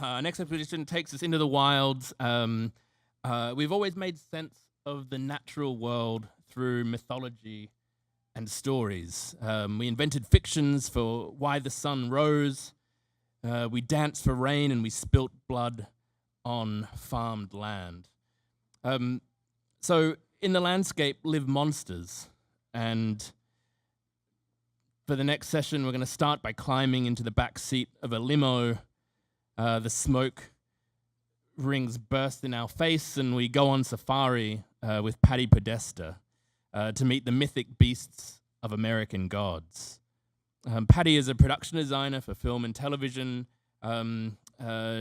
Our next exposition takes us into the wilds. We've always made sense of the natural world through mythology and stories. We invented fictions for why the sun rose. We danced for rain and we spilt blood on farmed land. So in the landscape live monsters. And for the next session, we're going to start by climbing into the back seat of a limo. The smoke rings burst in our face, and we go on safari with Patti Podesta to meet the mythic beasts of American gods. Patti is a production designer for film and television.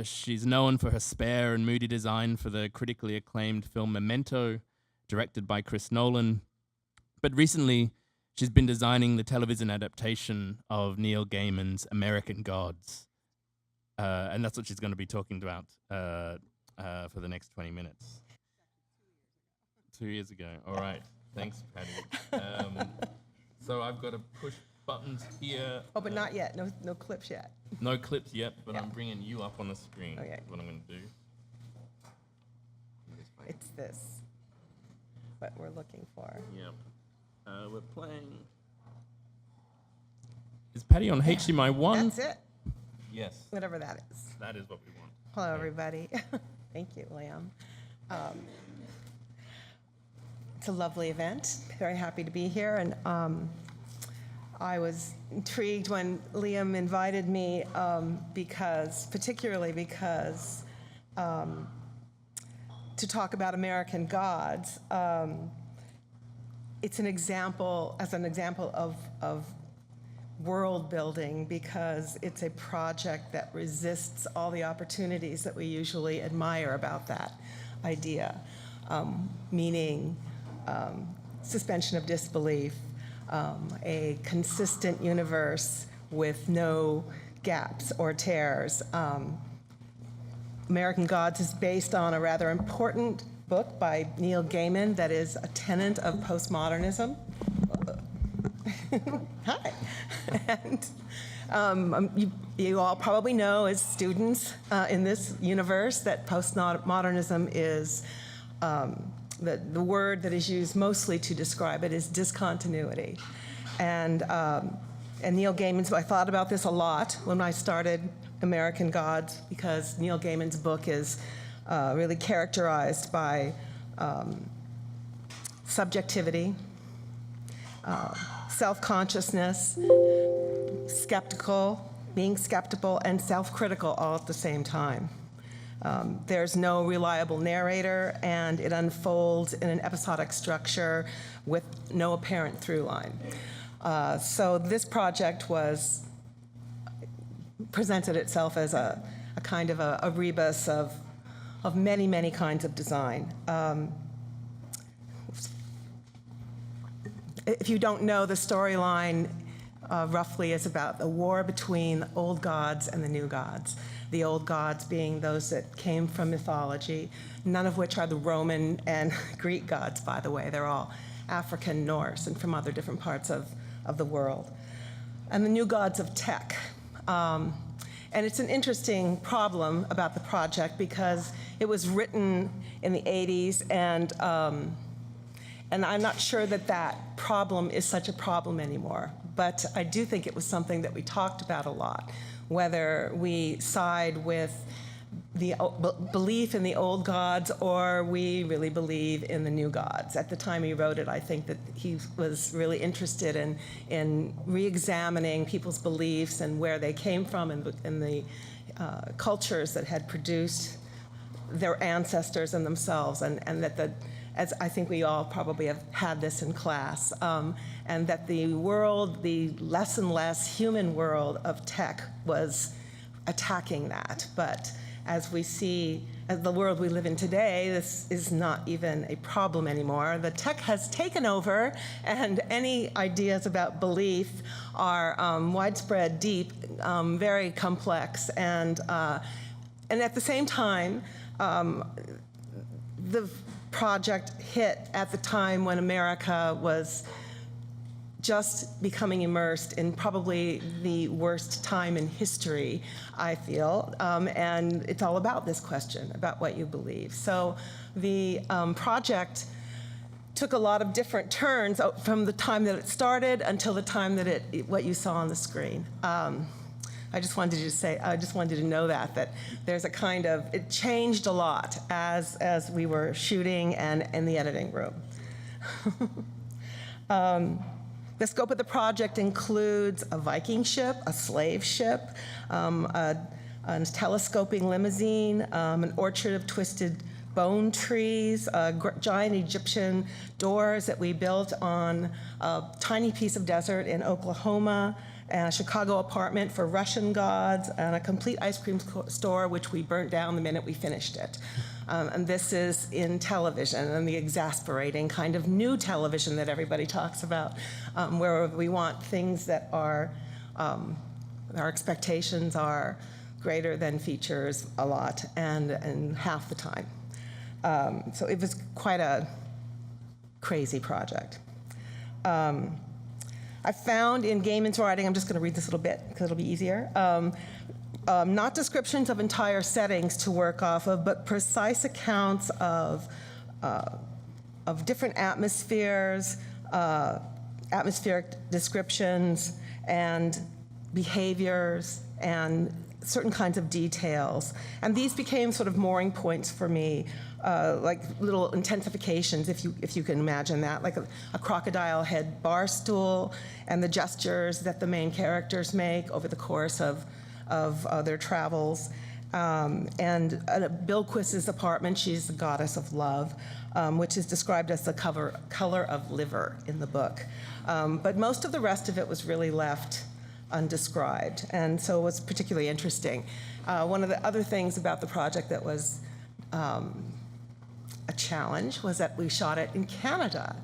She's known for her spare and moody design for the critically acclaimed film Memento, directed by Chris Nolan. But recently, she's been designing the television adaptation of Neil Gaiman's American Gods. And that's what she's going to be talking about for the next 20 minutes. 2 years ago. All right. Thanks, Patti. So I've got to push buttons here. Oh, but not yet. No clips yet. No clips yet, but Yeah. I'm bringing you up on the screen. Okay. That's what I'm going to do. It's this. What we're looking for. Yep. We're playing. Is Patti on HDMI 1? That's it. Yes. Whatever that is. That is what we want. Hello, everybody. Thank you, Liam. It's a lovely event. Very happy to be here. And I was intrigued when Liam invited me particularly because to talk about American gods, it's an example of world building, because it's a project that resists all the opportunities that we usually admire about that idea, meaning suspension of disbelief, a consistent universe with no gaps or tears. American Gods is based on a rather important book by Neil Gaiman that is a tenet of postmodernism. Hi. And you all probably know as students in this universe that postmodernism is, the word that is used mostly to describe it is discontinuity. And Neil Gaiman's, I thought about this a lot when I started American Gods, because Neil Gaiman's book is really characterized by subjectivity, self-consciousness, being skeptical, and self-critical all at the same time. There's no reliable narrator, and it unfolds in an episodic structure with no apparent through line. So this project presented itself as a kind of a rebus of many, many kinds of design. If you don't know, the storyline roughly is about the war between the old gods and the new gods. The old gods being those that came from mythology, none of which are the Roman and Greek gods, by the way. They're all African, Norse, and from other different parts of the world. And the new gods of tech. And it's an interesting problem about the project, because it was written in the 80s, and I'm not sure that problem is such a problem anymore. But I do think it was something that we talked about a lot, whether we side with the belief in the old gods or we really believe in the new gods. At the time he wrote it, I think that he was really interested in re-examining people's beliefs and where they came from, and the cultures that had produced their ancestors and themselves, and that as I think we all probably have had this in class, and that the less and less human world of tech was attacking that. But as we see, as the world we live in today, this is not even a problem anymore. The tech has taken over, and any ideas about belief are widespread, deep, very complex, and at the same time, the project hit at the time when America was just becoming immersed in probably the worst time in history, I feel, and it's all about this question, about what you believe. So the project took a lot of different turns from the time that it started until the time that what you saw on the screen. I just wanted to know that there's a kind of, it changed a lot as we were shooting and in the editing room. The scope of the project includes a Viking ship, a slave ship, a telescoping limousine, an orchard of twisted bone trees, giant Egyptian doors that we built on a tiny piece of desert in Oklahoma, and a Chicago apartment for Russian gods, and a complete ice cream store, which we burnt down the minute we finished it. And this is in television, and the exasperating kind of new television that everybody talks about, where we want things that are, our expectations are greater than features a lot, and half the time. So it was quite a crazy project. I found in Gaiman's writing, I'm just going to read this little bit because it'll be easier, not descriptions of entire settings to work off of, but precise accounts of different atmospheres, atmospheric descriptions, and behaviors, and certain kinds of details. And these became sort of mooring points for me, like little intensifications, if you can imagine that, like a crocodile head bar stool, and the gestures that the main characters make over the course of their travels. And Bill Quist's apartment, she's the goddess of love, which is described as the color of liver in the book. But most of the rest of it was really left undescribed, and so it was particularly interesting. One of the other things about the project that was a challenge was that we shot it in Canada,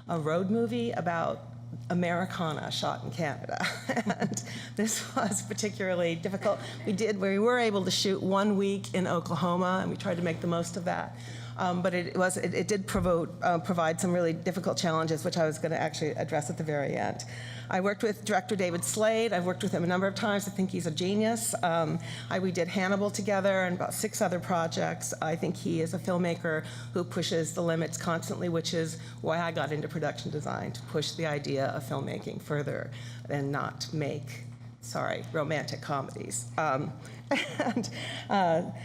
a road movie about Americana shot in Canada. And this was particularly difficult. We were able to shoot 1 week in Oklahoma, and we tried to make the most of that. But it did provide some really difficult challenges, which I was going to actually address at the very end. I worked with director David Slade. I've worked with him a number of times. I think he's a genius. We did Hannibal together and about 6 other projects. I think he is a filmmaker who pushes the limits constantly, which is why I got into production design, to push the idea of filmmaking further and not make, romantic comedies. And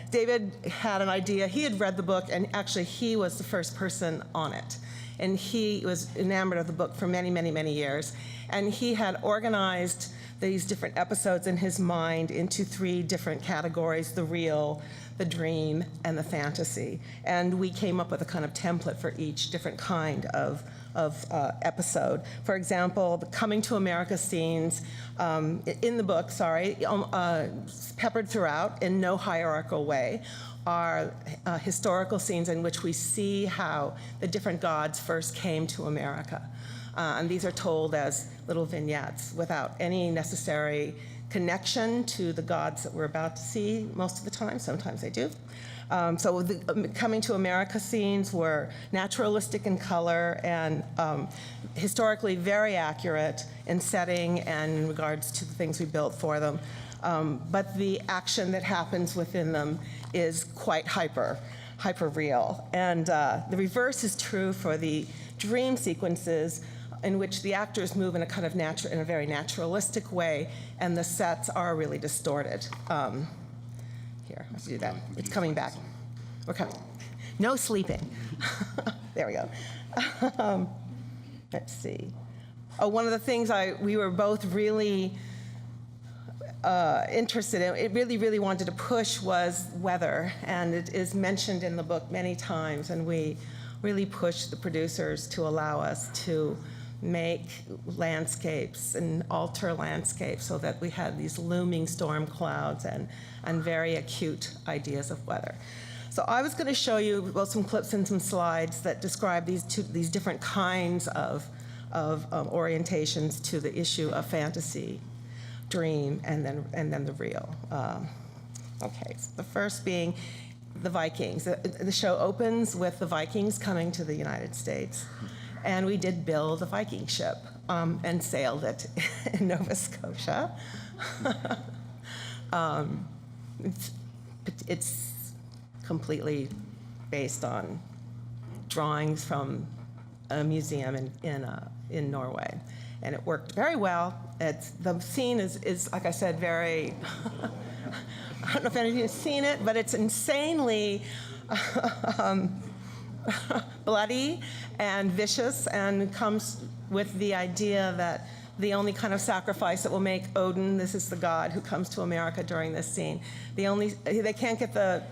David had an idea. He had read the book, and actually he was the first person on it. And he was enamored of the book for many, many, many years. And he had organized these different episodes in his mind into 3 different categories: the real, the dream, and the fantasy. And we came up with a kind of template for each different kind of episode. For example, the coming to America scenes in the book, peppered throughout in no hierarchical way, are historical scenes in which we see how the different gods first came to America. And these are told as little vignettes without any necessary connection to the gods that we're about to see most of the time. Sometimes they do. So the coming to America scenes were naturalistic in color and historically very accurate in setting and in regards to the things we built for them. But the action that happens within them is quite hyper real. And the reverse is true for the dream sequences, in which the actors move in a very naturalistic way, and the sets are really distorted. Here, let's do that. It's coming back. We're coming. No sleeping. There we go. Let's see. One of the things we were both really interested in, it really wanted to push, was weather, and it is mentioned in the book many times, and we really pushed the producers to allow us to make landscapes and alter landscapes so that we had these looming storm clouds and very acute ideas of weather. So I was going to show you some clips and some slides that describe these different kinds of orientations to the issue of fantasy, dream, and then the real. Okay, so the first being the Vikings. The show opens with the Vikings coming to the United States. And we did build a Viking ship and sailed it in Nova Scotia. It's completely based on drawings from a museum in Norway, and it worked very well. The scene is like I said, very. I don't know if any of you have seen it, but it's insanely bloody and vicious, and comes with the idea that the only kind of sacrifice that will make Odin, this is the god who comes to America during this scene, they can't get the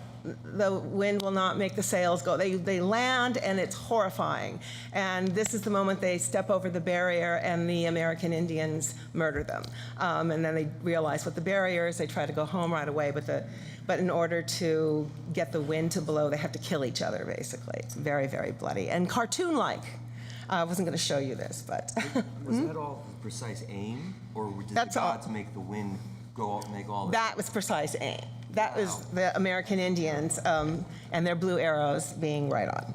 wind will not make the sails go. They land, and it's horrifying. And this is the moment they step over the barrier, and the American Indians murder them. And then they realize what the barrier is. They try to go home right away, but in order to get the wind to blow, they have to kill each other, basically. It's very, very bloody and cartoon-like. I wasn't going to show you this, but... Was that all precise aim, or did the gods make the wind go out, make all that? That was precise aim. That was the American Indians and their blue arrows being right on.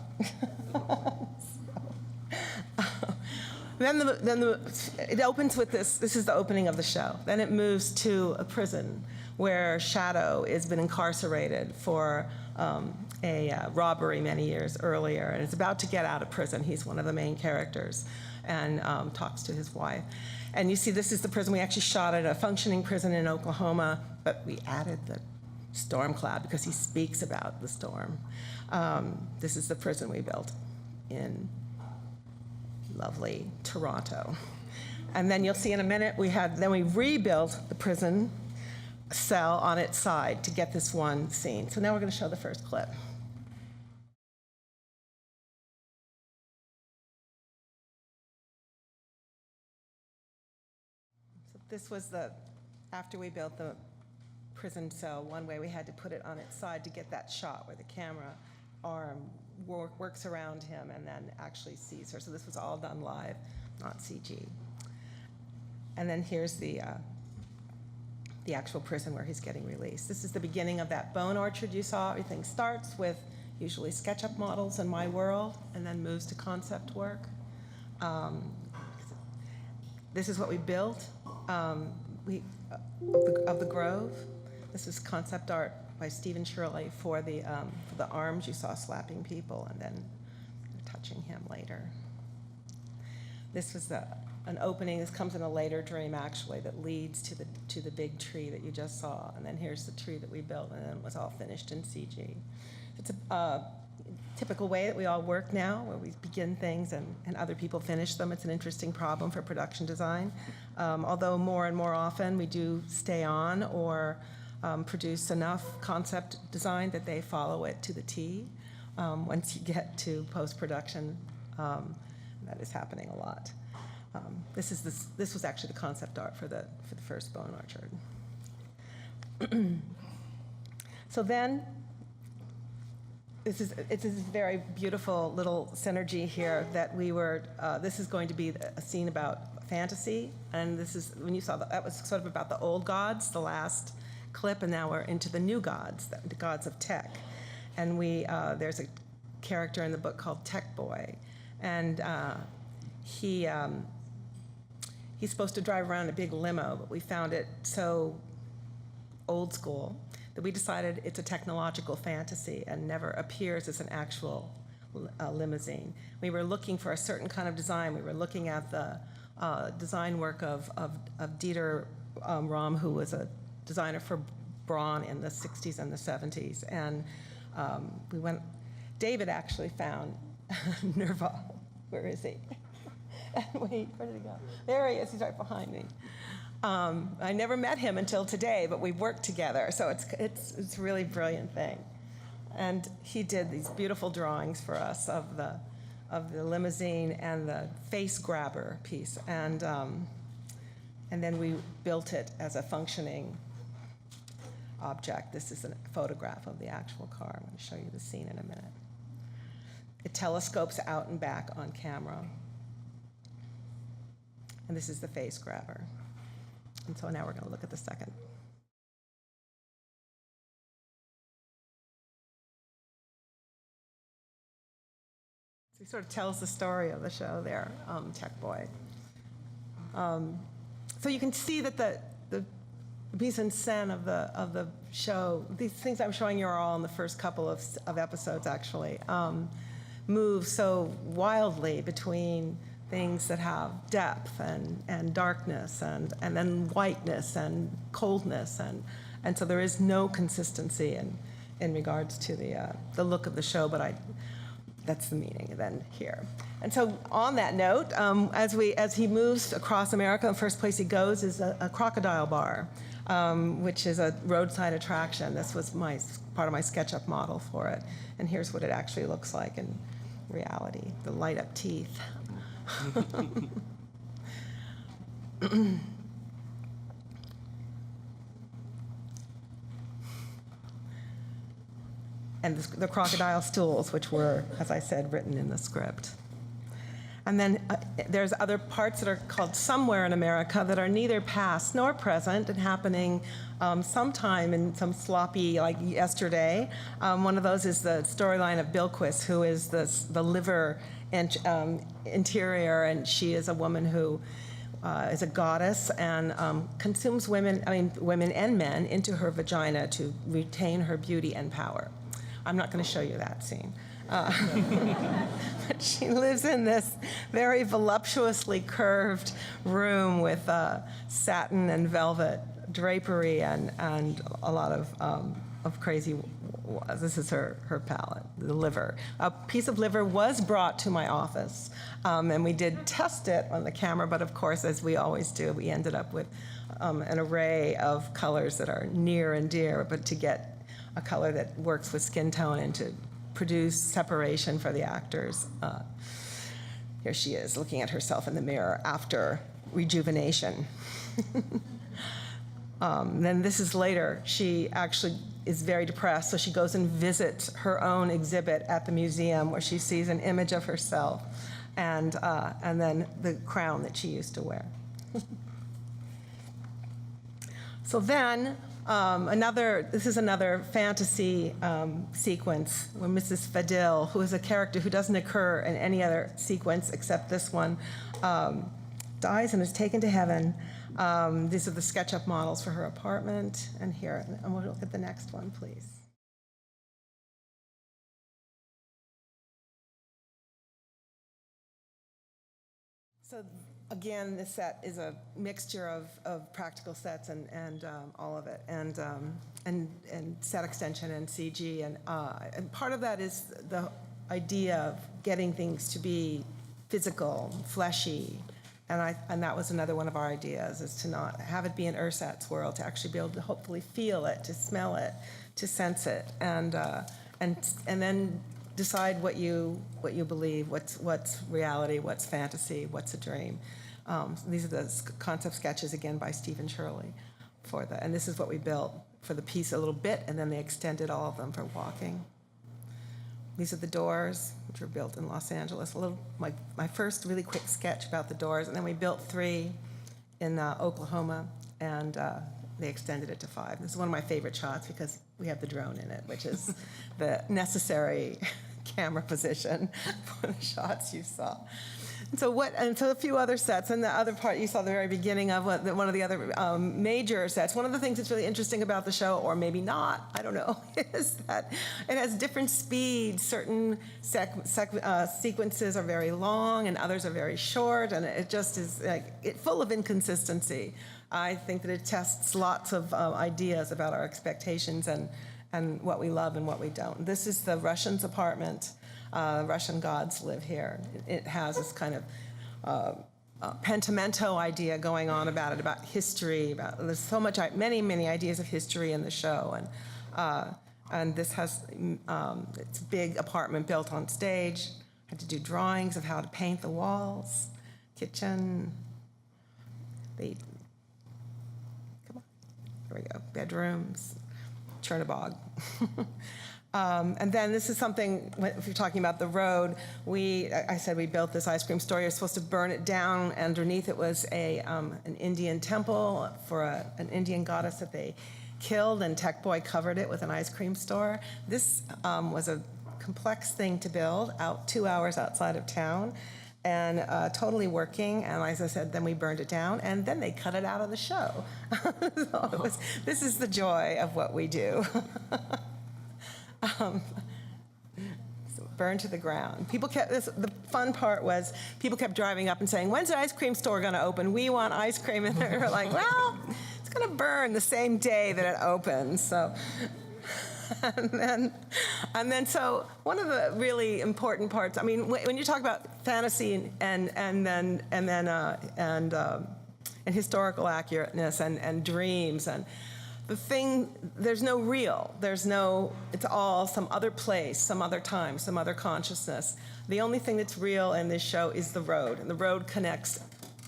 It opens with this. This is the opening of the show. Then it moves to a prison where Shadow has been incarcerated for a robbery many years earlier, and is about to get out of prison. He's one of the main characters, and talks to his wife. And you see, this is the prison. We actually shot at a functioning prison in Oklahoma, but we added the storm cloud because he speaks about the storm. This is the prison we built in lovely Toronto. And then you'll see in a minute, we rebuilt the prison cell on its side to get this one scene. So now we're going to show the first clip. So this was after we built the prison cell, one way we had to put it on its side to get that shot where the camera arm works around him and then actually sees her. So this was all done live, not CG. And then here's the actual prison where he's getting released. This is the beginning of that bone orchard you saw. Everything starts with usually SketchUp models in my world, and then moves to concept work. This is what we built of the Grove. This is concept art by Stephen Shirley for the arms you saw slapping people and then touching him later. This was an opening. This comes in a later dream, actually, that leads to the big tree that you just saw. And then here's the tree that we built, and then it was all finished in CG. It's a typical way that we all work now, where we begin things and other people finish them. It's an interesting problem for production design. Although more and more often we do stay on or produce enough concept design that they follow it to the T. Once you get to post-production, that is happening a lot. This was actually the concept art for the first bone orchard. So then, it's this very beautiful little synergy here that this is going to be a scene about fantasy, and this is, when you saw that was sort of about the old gods, the last clip, and now we're into the new gods, the gods of tech. And there's a character in the book called Tech Boy, and he's supposed to drive around in a big limo, but we found it so old school that we decided it's a technological fantasy and never appears as an actual limousine. We were looking for a certain kind of design. We were looking at the design work of Dieter Rahm, who was a designer for Braun in the 60s and the 70s. And David actually found Nerval. Where is he? Wait, where did he go? There he is, he's right behind me. I never met him until today, but we've worked together, so it's a really brilliant thing. And he did these beautiful drawings for us of the limousine and the face grabber piece, and then we built it as a functioning object. This is a photograph of the actual car. I'm going to show you the scene in a minute. It telescopes out and back on camera. And this is the face grabber. And so now we're going to look at the second. He sort of tells the story of the show there, Tech Boy. So you can see that the mise en scène of the show, these things I'm showing you are all in the first couple of episodes actually, move so wildly between things that have depth and darkness and then whiteness and coldness, and so there is no consistency in regards to the look of the show, but that's the meaning then here. And so on that note, as he moves across America, the first place he goes is a crocodile bar, which is a roadside attraction. This was part of my SketchUp model for it, and here's what it actually looks like in reality, the light up teeth. And the crocodile stools, which were, as I said, written in the script. And then there's other parts that are called Somewhere in America that are neither past nor present and happening sometime in some sloppy, like yesterday. One of those is the storyline of Bilquis, who is the liver interior, and she is a woman who is a goddess and consumes women and men into her vagina to retain her beauty and power. I'm not going to show you that scene. But she lives in this very voluptuously curved room with satin and velvet drapery and a lot of crazy. This is her palette, the liver. A piece of liver was brought to my office, and we did test it on the camera, but of course, as we always do, we ended up with an array of colors that are near and dear, but to get a color that works with skin tone and to produce separation for the actors. Here she is looking at herself in the mirror after rejuvenation. Then this is later. She actually is very depressed, so she goes and visits her own exhibit at the museum where she sees an image of herself and then the crown that she used to wear. So then, this is another fantasy sequence where Mrs. Fadil, who is a character who doesn't occur in any other sequence except this one, dies and is taken to heaven. These are the SketchUp models for her apartment. And here, and we'll look at the next one, please. So again, this set is a mixture of practical sets and all of it, and set extension and CG, and part of that is the idea of getting things to be physical, fleshy, and that was another one of our ideas, is to not have it be in Ursat's world, to actually be able to hopefully feel it, to smell it, to sense it, and then decide what you believe, what's reality, what's fantasy, what's a dream. These are the concept sketches, again, by Stephen Shirley and this is what we built for the piece a little bit, and then they extended all of them for walking. These are the doors, which were built in Los Angeles. My first really quick sketch about the doors, and then we built 3 in Oklahoma, and they extended it to 5. This is one of my favorite shots because we have the drone in it, which is the necessary camera position for the shots you saw. So a few other sets, and the other part you saw at the very beginning of one of the other major sets. One of the things that's really interesting about the show, or maybe not, I don't know, is that it has different speeds. Certain sequences are very long, and others are very short, and it just is full of inconsistency. I think that it tests lots of ideas about our expectations and what we love and what we don't. This is the Russian's apartment. Russian gods live here. It has this kind of pentimento idea going on about it, about history. There's so much, many ideas of history in the show, and this has it's a big apartment built on stage. I had to do drawings of how to paint the walls, kitchen. Come on, here we go. Bedrooms, Chernobog. And then this is something, if you're talking about the road, I said we built this ice cream store. You're supposed to burn it down. Underneath it was an Indian temple for an Indian goddess that they killed, and Tech Boy covered it with an ice cream store. This was a complex thing to build, 2 hours outside of town, and totally working. And as I said, then we burned it down, and then they cut it out of the show. So this is the joy of what we do. So burned to the ground. The fun part was people kept driving up and saying, "When's the ice cream store going to open? We want ice cream." And they were like, "Well, it's going to burn the same day that it opens." So. And then, so one of the really important parts. I mean, when you talk about fantasy and historical accurateness and dreams and the thing, there's no real. It's all some other place, some other time, some other consciousness. The only thing that's real in this show is the road, and the road connects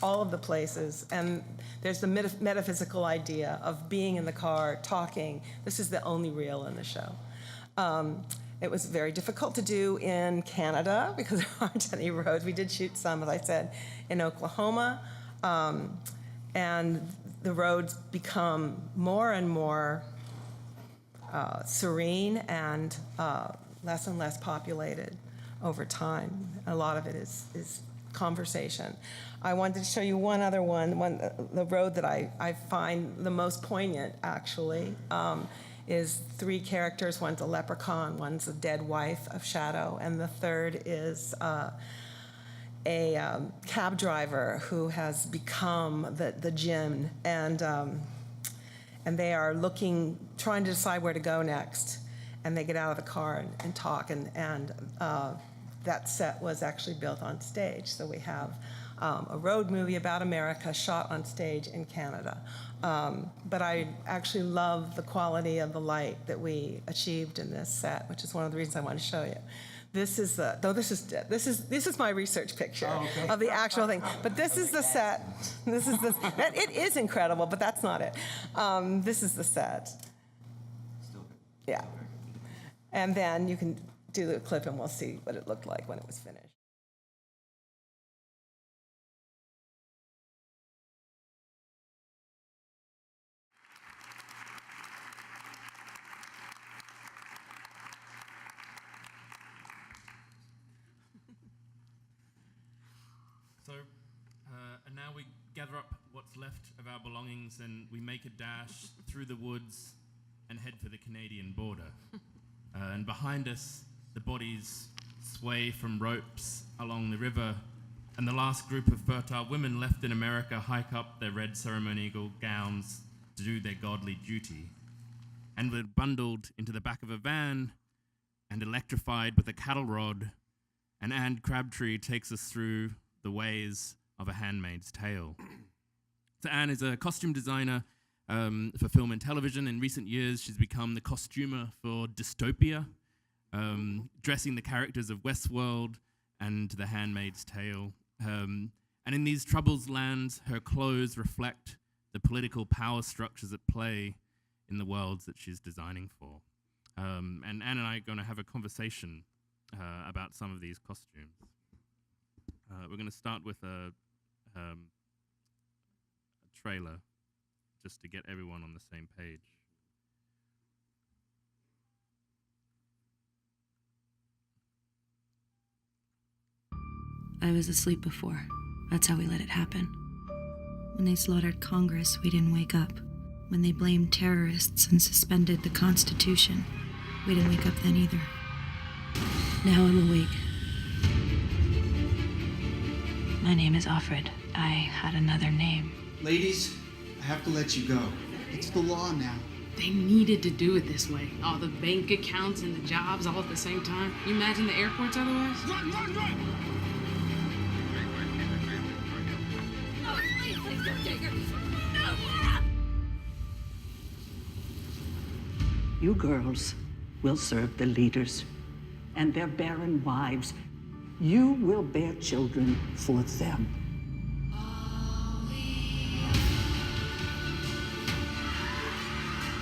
all of the places. And there's the metaphysical idea of being in the car, talking. This is the only real in the show. It was very difficult to do in Canada because there aren't any roads. We did shoot some, as I said, in Oklahoma. And the roads become more and more serene and less populated over time. A lot of it is conversation. I wanted to show you one other one. The road that I find the most poignant, actually, is 3 characters. One's a leprechaun, one's a dead wife of Shadow, and the third is a cab driver who has become the djinn, and they are trying to decide where to go next, and they get out of the car and talk, and that set was actually built on stage. So we have a road movie about America shot on stage in Canada. But I actually love the quality of the light that we achieved in this set, which is one of the reasons I want to show you. This is my research picture of the actual thing. But this is the set. It is incredible, but that's not it. This is the set. Yeah. And then you can do the clip and we'll see what it looked like when it was finished. And now we gather up what's left of our belongings and we make a dash through the woods and head for the Canadian border. And behind us, the bodies sway from ropes along the river, and the last group of fertile women left in America hike up their red ceremonial gowns to do their godly duty. And we're bundled into the back of a van and electrified with a cattle rod, and Ane Crabtree takes us through the ways of a Handmaid's Tale. So Ane is a costume designer for film and television. In recent years, she's become the costumer for Dystopia, dressing the characters of Westworld and The Handmaid's Tale. And in these troubled lands, her clothes reflect the political power structures at play in the worlds that she's designing for. And Ane and I are going to have a conversation about some of these costumes. We're going to start with a trailer, just to get everyone on the same page. I was asleep before. That's how we let it happen. When they slaughtered Congress, we didn't wake up. When they blamed terrorists and suspended the Constitution, we didn't wake up then either. Now I'm awake. My name is Offred. I had another name. Ladies, I have to let you go. It's the law now. They needed to do it this way. All the bank accounts and the jobs all at the same time. You imagine the airports otherwise? Run, run, run! No, please don't take her. No! You girls will serve the leaders and their barren wives. You will bear children for them.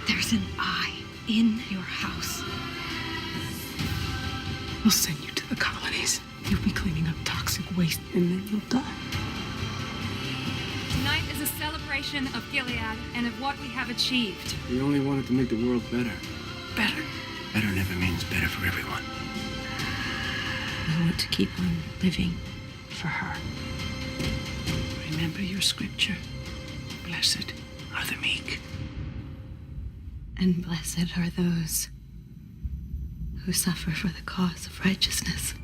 There's an eye in your house. We'll send you to the colonies. You'll be cleaning up toxic waste, and then you'll die. Tonight is a celebration of Gilead and of what we have achieved. We only wanted to make the world better. Better. Better never means better for everyone. I want to keep on living for her. Remember your scripture. Blessed are the meek. And blessed are those who suffer for the cause of righteousness.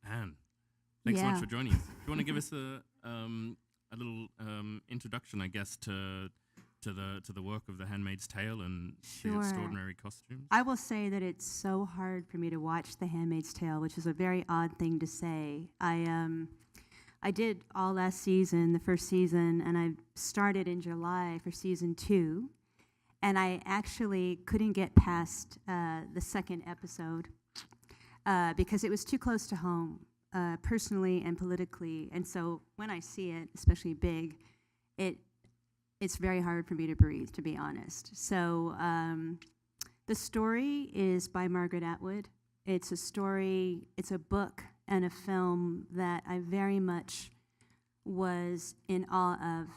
Anne, thanks so much for joining us. Do you want to give us a little introduction, I guess, to the work of The Handmaid's Tale and the extraordinary costumes? I will say that it's so hard for me to watch The Handmaid's Tale, which is a very odd thing to say. I did all last season, the first season, and I started in July for season 2, and I actually couldn't get past the second episode because it was too close to home, personally and politically. And so when I see it, especially big, it's very hard for me to breathe, to be honest. So the story is by Margaret Atwood. It's a book and a film that I very much was in awe of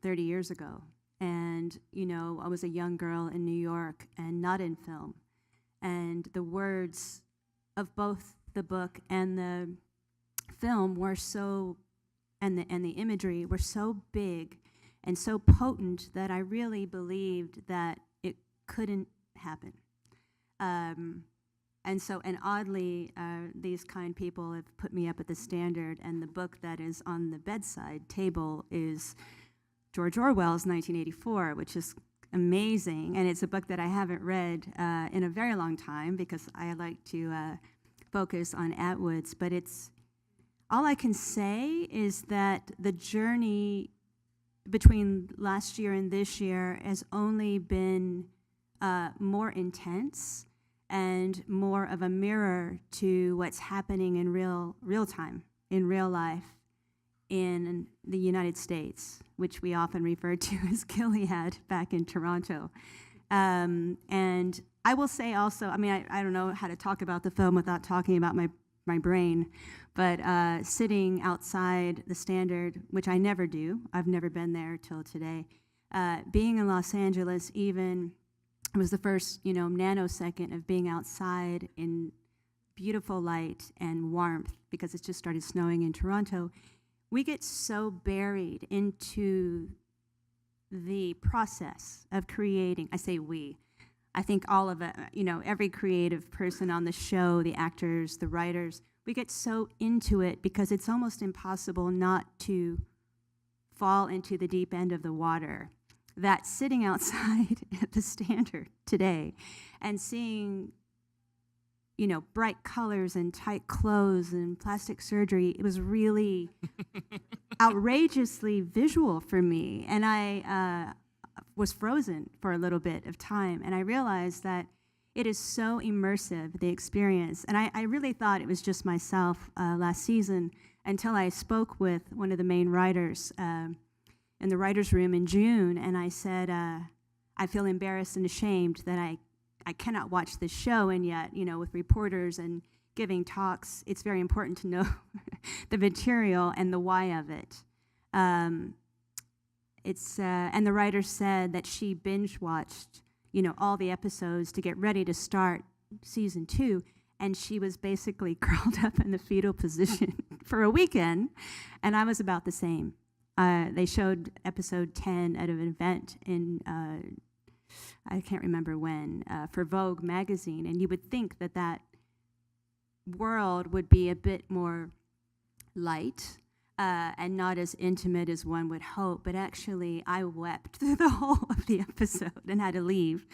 30 years ago. And, you know, I was a young girl in New York and not in film. And the words of both the book and the film were so, and the imagery were so big and so potent that I really believed that it couldn't happen. And oddly, these kind people have put me up at the standard, and the book that is on the bedside table is George Orwell's 1984, which is amazing, and it's a book that I haven't read in a very long time because I like to focus on Atwood's, but all I can say is that the journey between last year and this year has only been more intense and more of a mirror to what's happening in real time, in real life, in the United States, which we often refer to as Gilead back in Toronto. And I will say also, I mean, I don't know how to talk about the film without talking about my brain, but sitting outside the Standard, which I never do, I've never been there till today, being in Los Angeles even, it was the first, nanosecond of being outside in beautiful light and warmth because it just started snowing in Toronto. We get so buried into the process of creating. I say we. I think all of it, every creative person on the show, the actors, the writers, we get so into it because it's almost impossible not to fall into the deep end of the water. That sitting outside at the Standard today and seeing, bright colors and tight clothes and plastic surgery, it was really outrageously visual for me. And I was frozen for a little bit of time. And I realized that it is so immersive, the experience. And I really thought it was just myself last season until I spoke with one of the main writers in the writer's room in June. And I said, I feel embarrassed and ashamed that I cannot watch this show, and yet, with reporters and giving talks, it's very important to know the material and the why of it. And the writer said that she binge watched, all the episodes to get ready to start season 2, and she was basically curled up in the fetal position for a weekend, and I was about the same. They showed episode 10 at an event in I can't remember when, for Vogue magazine, and you would think that world would be a bit more light and not as intimate as one would hope, but actually I wept through the whole of the episode and had to leave.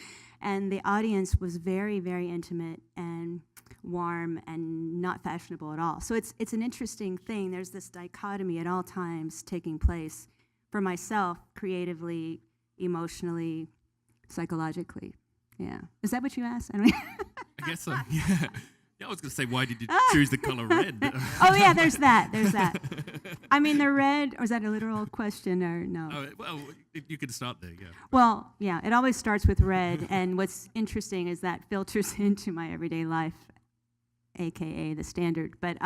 And the audience was very, very intimate and warm and not fashionable at all. So it's an interesting thing. There's this dichotomy at all times taking place for myself, creatively, emotionally, psychologically. Yeah. Is that what you asked? I guess so, yeah. Yeah, I was going to say, why did you choose the color red? Oh, yeah, there's that. I mean, the red, or is that a literal question, or no? Oh, well, you could start there, yeah. Well, yeah, it always starts with red, and what's interesting is that filters into my everyday life, a.k.a. the Standard. But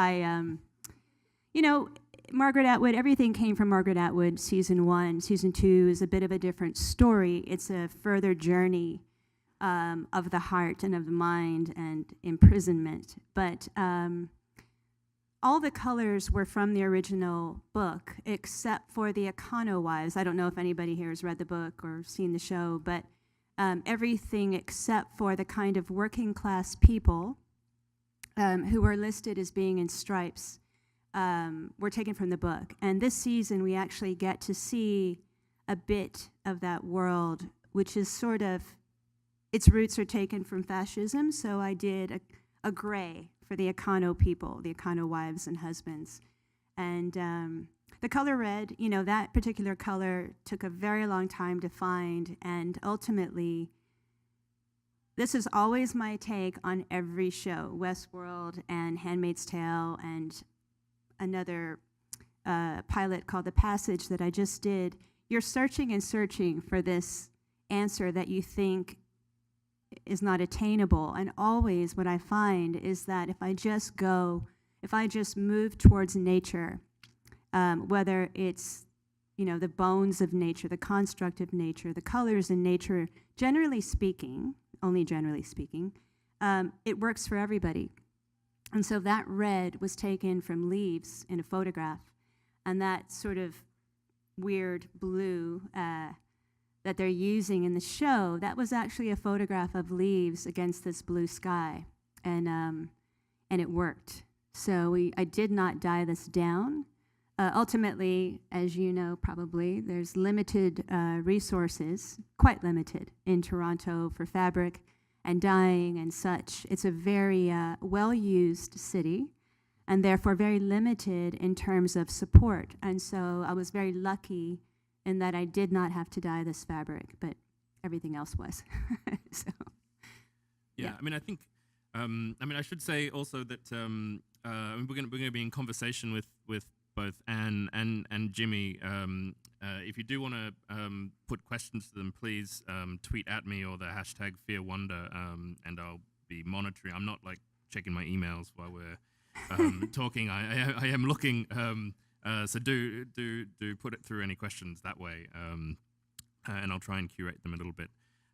Margaret Atwood, everything came from Margaret Atwood, season 1. Season 2 is a bit of a different story. It's a further journey of the heart and of the mind and imprisonment. But all the colors were from the original book, except for the Econo wives. I don't know if anybody here has read the book or seen the show, but everything except for the kind of working class people who were listed as being in stripes were taken from the book. And this season, we actually get to see a bit of that world, which is sort of, its roots are taken from fascism. So I did a gray for the Econo people, the Econo wives and husbands. And the color red, you know, that particular color took a very long time to find. And ultimately, this is always my take on every show, Westworld and Handmaid's Tale and another pilot called The Passage that I just did. You're searching and searching for this answer that you think is not attainable. And always what I find is that if I just move towards nature, whether it's, you know, the bones of nature, the construct of nature, the colors in nature, generally speaking, only generally speaking, it works for everybody. And so that red was taken from leaves in a photograph, and that sort of weird blue that they're using in the show, that was actually a photograph of leaves against this blue sky, and it worked. So I did not dye this down. Ultimately, as you know probably, there's limited resources, quite limited, in Toronto for fabric and dyeing and such. It's a very well-used city, and therefore very limited in terms of support. And so I was very lucky in that I did not have to dye this fabric, but everything else was. So, yeah, I mean, I think, I should say also that we're going to be in conversation with both Anne and Jimmy. If you do want to put questions to them, please tweet at me or the hashtag #FearWonder, and I'll be monitoring. I'm not like checking my emails while we're talking. I am looking. So do put it through any questions that way, and I'll try and curate them a little bit.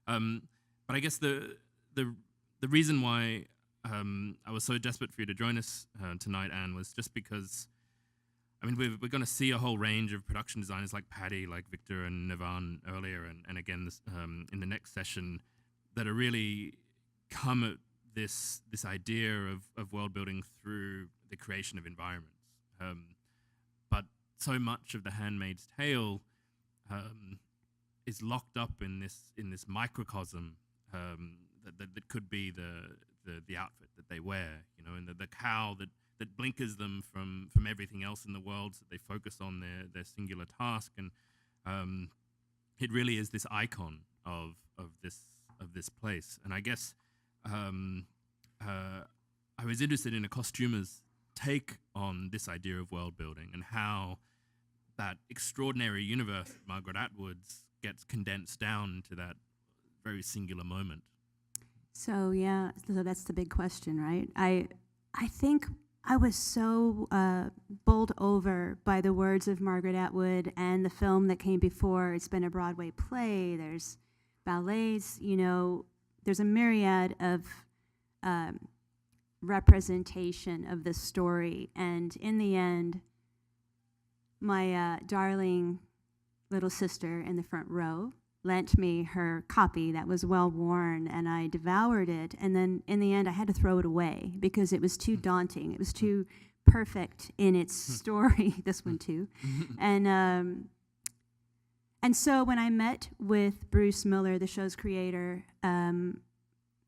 But I guess the reason why I was so desperate for you to join us tonight, Anne, was just because, I mean, we're going to see a whole range of production designers like Patti, like Victor and Navan earlier, and again this, in the next session, that are really come at this idea of world building through the creation of environments. But so much of the Handmaid's Tale is locked up in this microcosm that could be the outfit that they wear, you know, and the cow that blinkers them from everything else in the world, so they focus on their singular task. And it really is this icon of this place. And I guess I was interested in a costumer's take on this idea of world building and how that extraordinary universe, Margaret Atwood's, gets condensed down to that very singular moment. So yeah, so that's the big question, right? I think I was so bowled over by the words of Margaret Atwood and the film that came before. It's been a Broadway play, there's ballets, you know, there's a myriad of representation of this story. And in the end, my darling little sister in the front row lent me her copy that was well worn, and I devoured it. And then in the end, I had to throw it away because it was too daunting. It was too perfect in its story. This one too. And so when I met with Bruce Miller, the show's creator,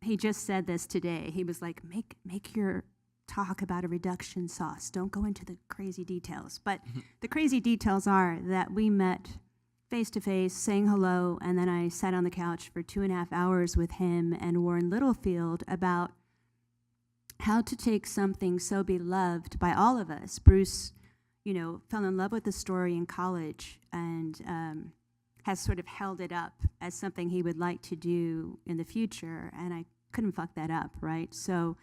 he just said this today. He was like, make your talk about a reduction sauce. Don't go into the crazy details. But the crazy details are that we met face-to-face, saying hello, and then I sat on the couch for 2.5 hours with him and Warren Littlefield about how to take something so beloved by all of us. Bruce, you know, fell in love with the story in college and has sort of held it up as something he would like to do in the future, and I couldn't fuck that up, right? So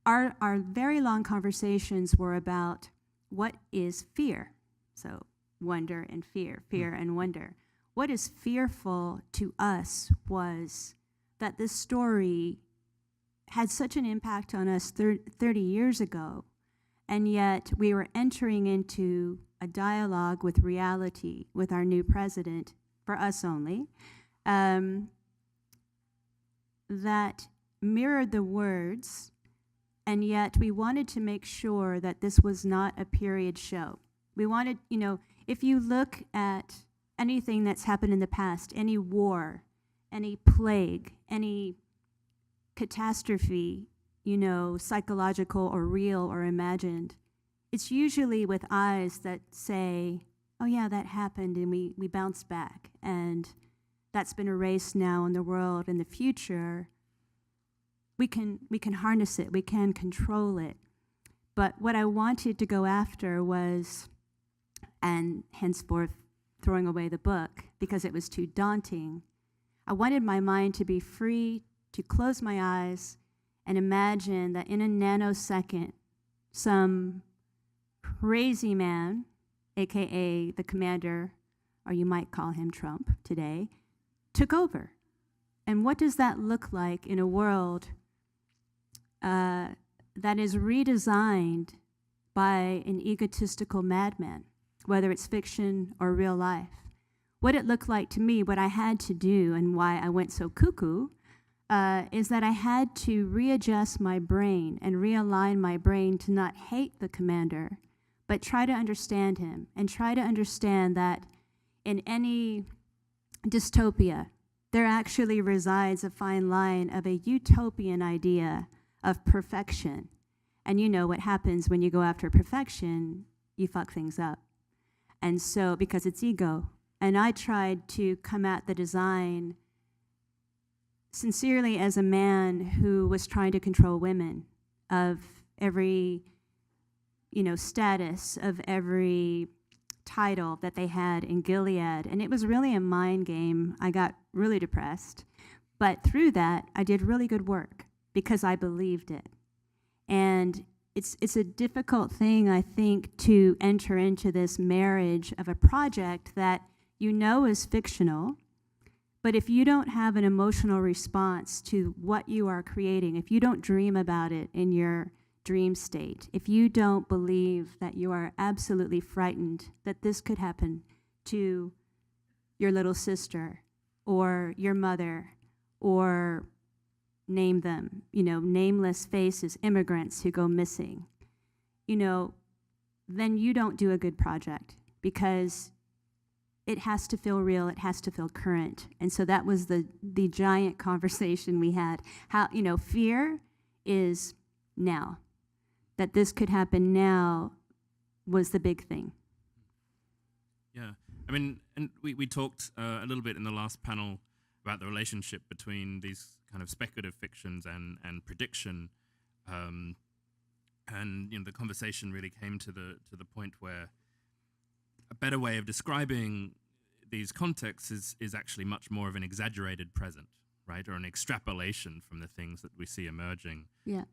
our very long conversations were about what is fear, So wonder and fear, fear and wonder. What is fearful to us was that this story had such an impact on us 30 years ago, and yet we were entering into a dialogue with reality, with our new president, for us only, that mirrored the words, and yet we wanted to make sure that this was not a period show. We wanted, if you look at anything that's happened in the past, any war, any plague, any catastrophe, psychological or real or imagined, it's usually with eyes that say, oh yeah, that happened, and we bounce back, and that's been erased now in the world. In the future, we can harness it, we can control it. But what I wanted to go after was, and henceforth throwing away the book because it was too daunting, I wanted my mind to be free to close my eyes and imagine that in a nanosecond, some crazy man, AKA the commander, or you might call him Trump today, took over. And what does that look like in a world that is redesigned by an egotistical madman, whether it's fiction or real life? What it looked like to me, what I had to do, and why I went so cuckoo, is that I had to readjust my brain and realign my brain to not hate the commander, but try to understand him and try to understand that in any dystopia, there actually resides a fine line of a utopian idea of perfection. And you know what happens when you go after perfection, you fuck things up. And so, because it's ego. And I tried to come at the design sincerely as a man who was trying to control women of every, status, of every title that they had in Gilead. And it was really a mind game. I got really depressed. But through that, I did really good work because I believed it. And it's a difficult thing, I think, to enter into this marriage of a project that is fictional, but if you don't have an emotional response to what you are creating, if you don't dream about it in your dream state, if you don't believe that you are absolutely frightened that this could happen to your little sister or your mother, or name them, nameless faces, immigrants who go missing, then you don't do a good project, because it has to feel real, it has to feel current. And so that was the giant conversation we had. How, fear is now. That this could happen now was the big thing. Yeah, I mean, and we talked a little bit in the last panel about the relationship between these kind of speculative fictions and prediction, and the conversation really came to the point where a better way of describing these contexts is actually much more of an exaggerated present, right, or an extrapolation from the things that we see emerging. Yeah.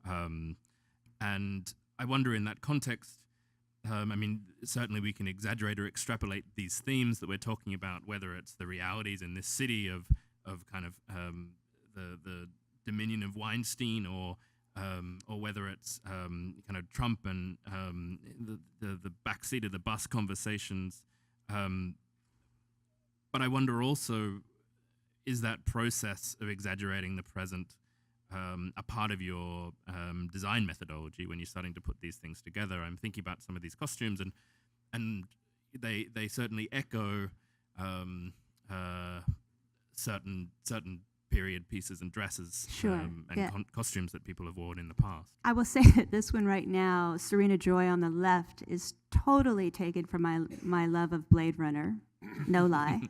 And I wonder, in that context, certainly we can exaggerate or extrapolate these themes that we're talking about, whether it's the realities in this city of kind of the dominion of Weinstein, or whether it's kind of Trump and the backseat of the bus conversations. But I wonder also, is that process of exaggerating the present a part of your design methodology when you're starting to put these things together? I'm thinking about some of these costumes, and they certainly echo certain period pieces and dresses, sure, and yeah. Costumes that people have worn in the past. I will say that this one right now, Serena Joy on the left, is totally taken from my love of Blade Runner, no lie.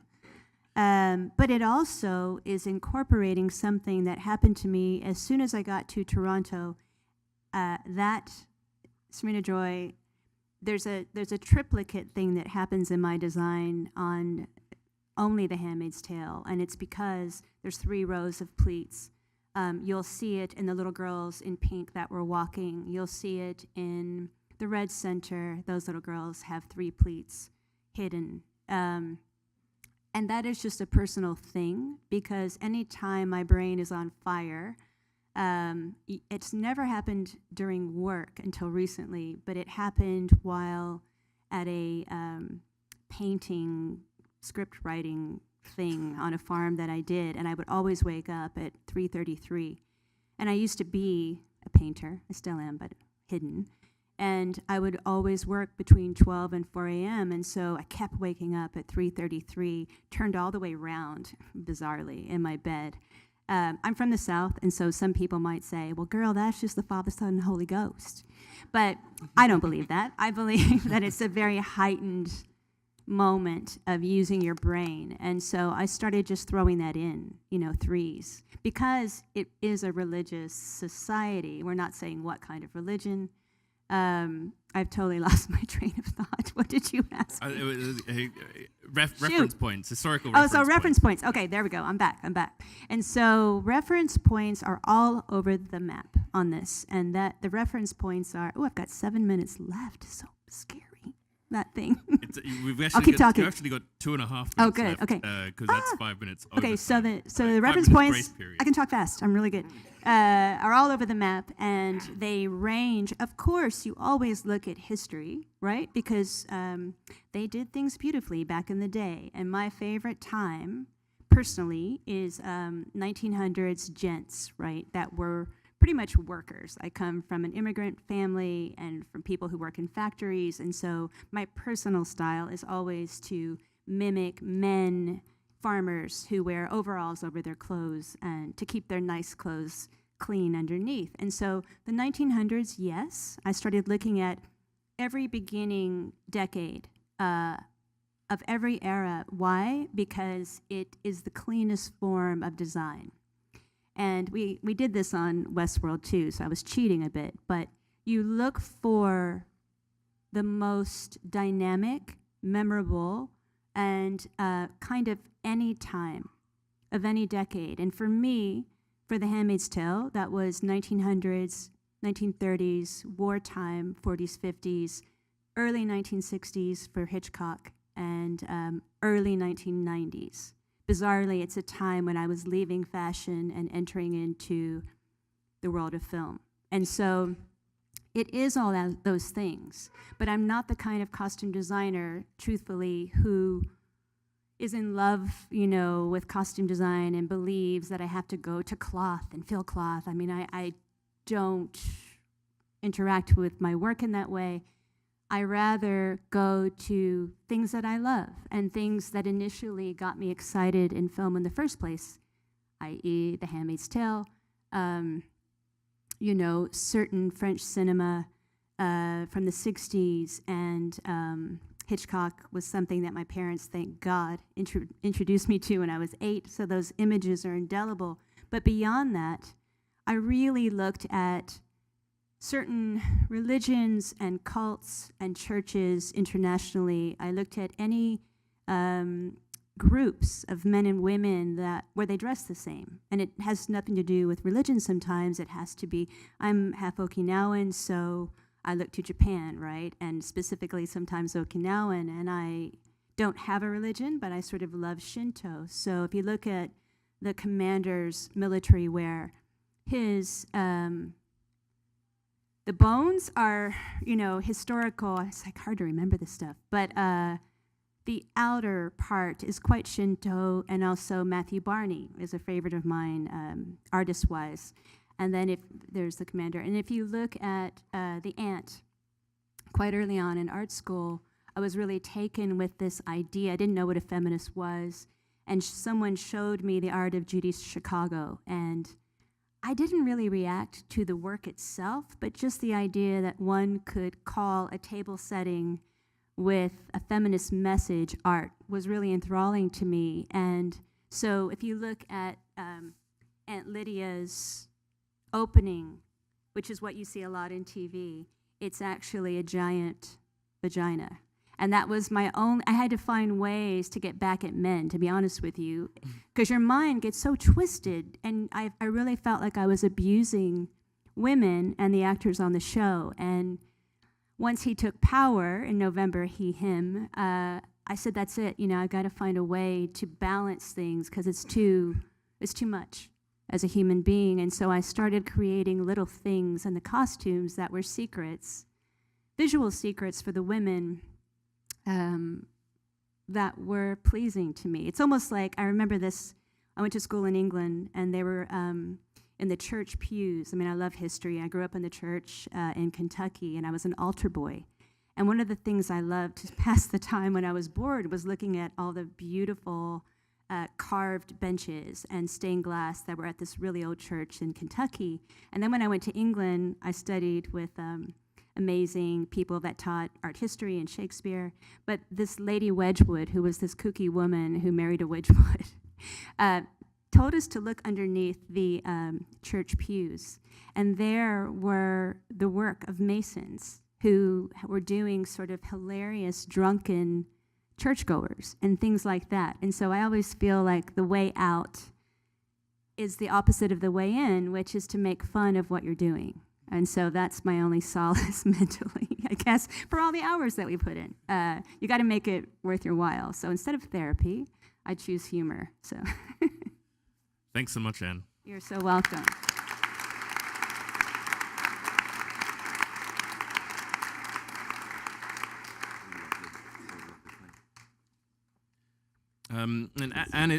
But it also is incorporating something that happened to me as soon as I got to Toronto. That Serena Joy, there's a triplicate thing that happens in my design on only The Handmaid's Tale, and it's because there's 3 rows of pleats. You'll see it in the little girls in pink that were walking. You'll see it in the red center. Those little girls have 3 pleats. hidden. And that is just a personal thing, because anytime my brain is on fire, it's never happened during work until recently, but it happened while at a painting, script writing thing on a farm that I did, and I would always wake up at 3:33. And I used to be a painter, I still am, but hidden. And I would always work between 12 and 4 a.m. And so I kept waking up at 3:33, turned all the way around, bizarrely, in my bed. I'm from the South, and so some people might say, well, girl, that's just the Father, Son, and Holy Ghost. But I don't believe that. I believe that it's a very heightened moment of using your brain. And so I started just throwing that in, threes, because it is a religious society. We're not saying what kind of religion. I've totally lost my train of thought. What did you ask? Reference points, historical reference points. Reference points. Okay, there we go. I'm back. And so reference points are all over the map on this. And that the reference points are, I've got 7 minutes left. So scary, that thing. I'll keep talking. We've actually got 2.5 minutes good. left, Okay. Because that's 5 minutes over. Okay, so time. the reference points, I can talk fast, I'm really good, are all over the map, and they range. Of course, you always look at history, right? Because they did things beautifully back in the day. And my favorite time, personally, is 1900s gents, right? That were pretty much workers. I come from an immigrant family and from people who work in factories, and so my personal style is always to mimic men, farmers who wear overalls over their clothes and to keep their nice clothes clean underneath. And so the 1900s, yes, I started looking at every beginning decade of every era. Why? Because it is the cleanest form of design. And we did this on Westworld too, so I was cheating a bit. But you look for the most dynamic, memorable, and kind of any time of any decade. And for me, for The Handmaid's Tale, that was 1900s, 1930s, wartime, 40s, 50s, early 1960s for Hitchcock, and early 1990s. Bizarrely, it's a time when I was leaving fashion and entering into the world of film. And so it is all those things. But I'm not the kind of costume designer, truthfully, who is in love, with costume design and believes that I have to go to cloth and feel cloth. I mean, I don't interact with my work in that way. I rather go to things that I love and things that initially got me excited in film in the first place, i.e. The Handmaid's Tale, certain French cinema from the 60s, and Hitchcock was something that my parents, thank God, introduced me to when I was 8, so those images are indelible. But beyond that, I really looked at certain religions and cults and churches internationally. I looked at any groups of men and women where they dress the same. And it has nothing to do with religion sometimes. It has to be, I'm half Okinawan, so I look to Japan, right? And specifically sometimes Okinawan. And I don't have a religion, but I sort of love Shinto. So if you look at the commander's military wear, his the bones are, historical. It's hard to remember this stuff. But the outer part is quite Shinto, and also Matthew Barney is a favorite of mine, artist-wise. And then if there's the commander. And if you look at The Ant, quite early on in art school, I was really taken with this idea. I didn't know what a feminist was. And someone showed me the art of Judy Chicago, and I didn't really react to the work itself, but just the idea that one could call a table setting with a feminist message art was really enthralling to me. And so if you look at Aunt Lydia's opening, which is what you see a lot in TV, it's actually a giant vagina. And that was I had to find ways to get back at men, to be honest with you, because your mind gets so twisted. And I really felt like I was abusing women and the actors on the show. And once he took power in November, him, I I said, that's it. I got to find a way to balance things because it's too much as a human being. And so I started creating little things in the costumes that were secrets, visual secrets for the women that were pleasing to me. It's almost like, I remember this, I went to school in England, and they were in the church pews. I mean, I love history. I grew up in the church in Kentucky, and I was an altar boy. And one of the things I loved to pass the time when I was bored was looking at all the beautiful carved benches and stained glass that were at this really old church in Kentucky. And then when I went to England, I studied with amazing people that taught art history and Shakespeare. But this lady Wedgwood, who was this kooky woman who married a Wedgwood, told us to look underneath the church pews. And there were the work of Masons who were doing sort of hilarious, drunken churchgoers and things like that. And so I always feel like the way out is the opposite of the way in, which is to make fun of what you're doing. And so that's my only solace mentally, I guess, for all the hours that we put in. You got to make it worth your while. So instead of therapy, I choose humor. So Thanks so much, Anne. You're so welcome. And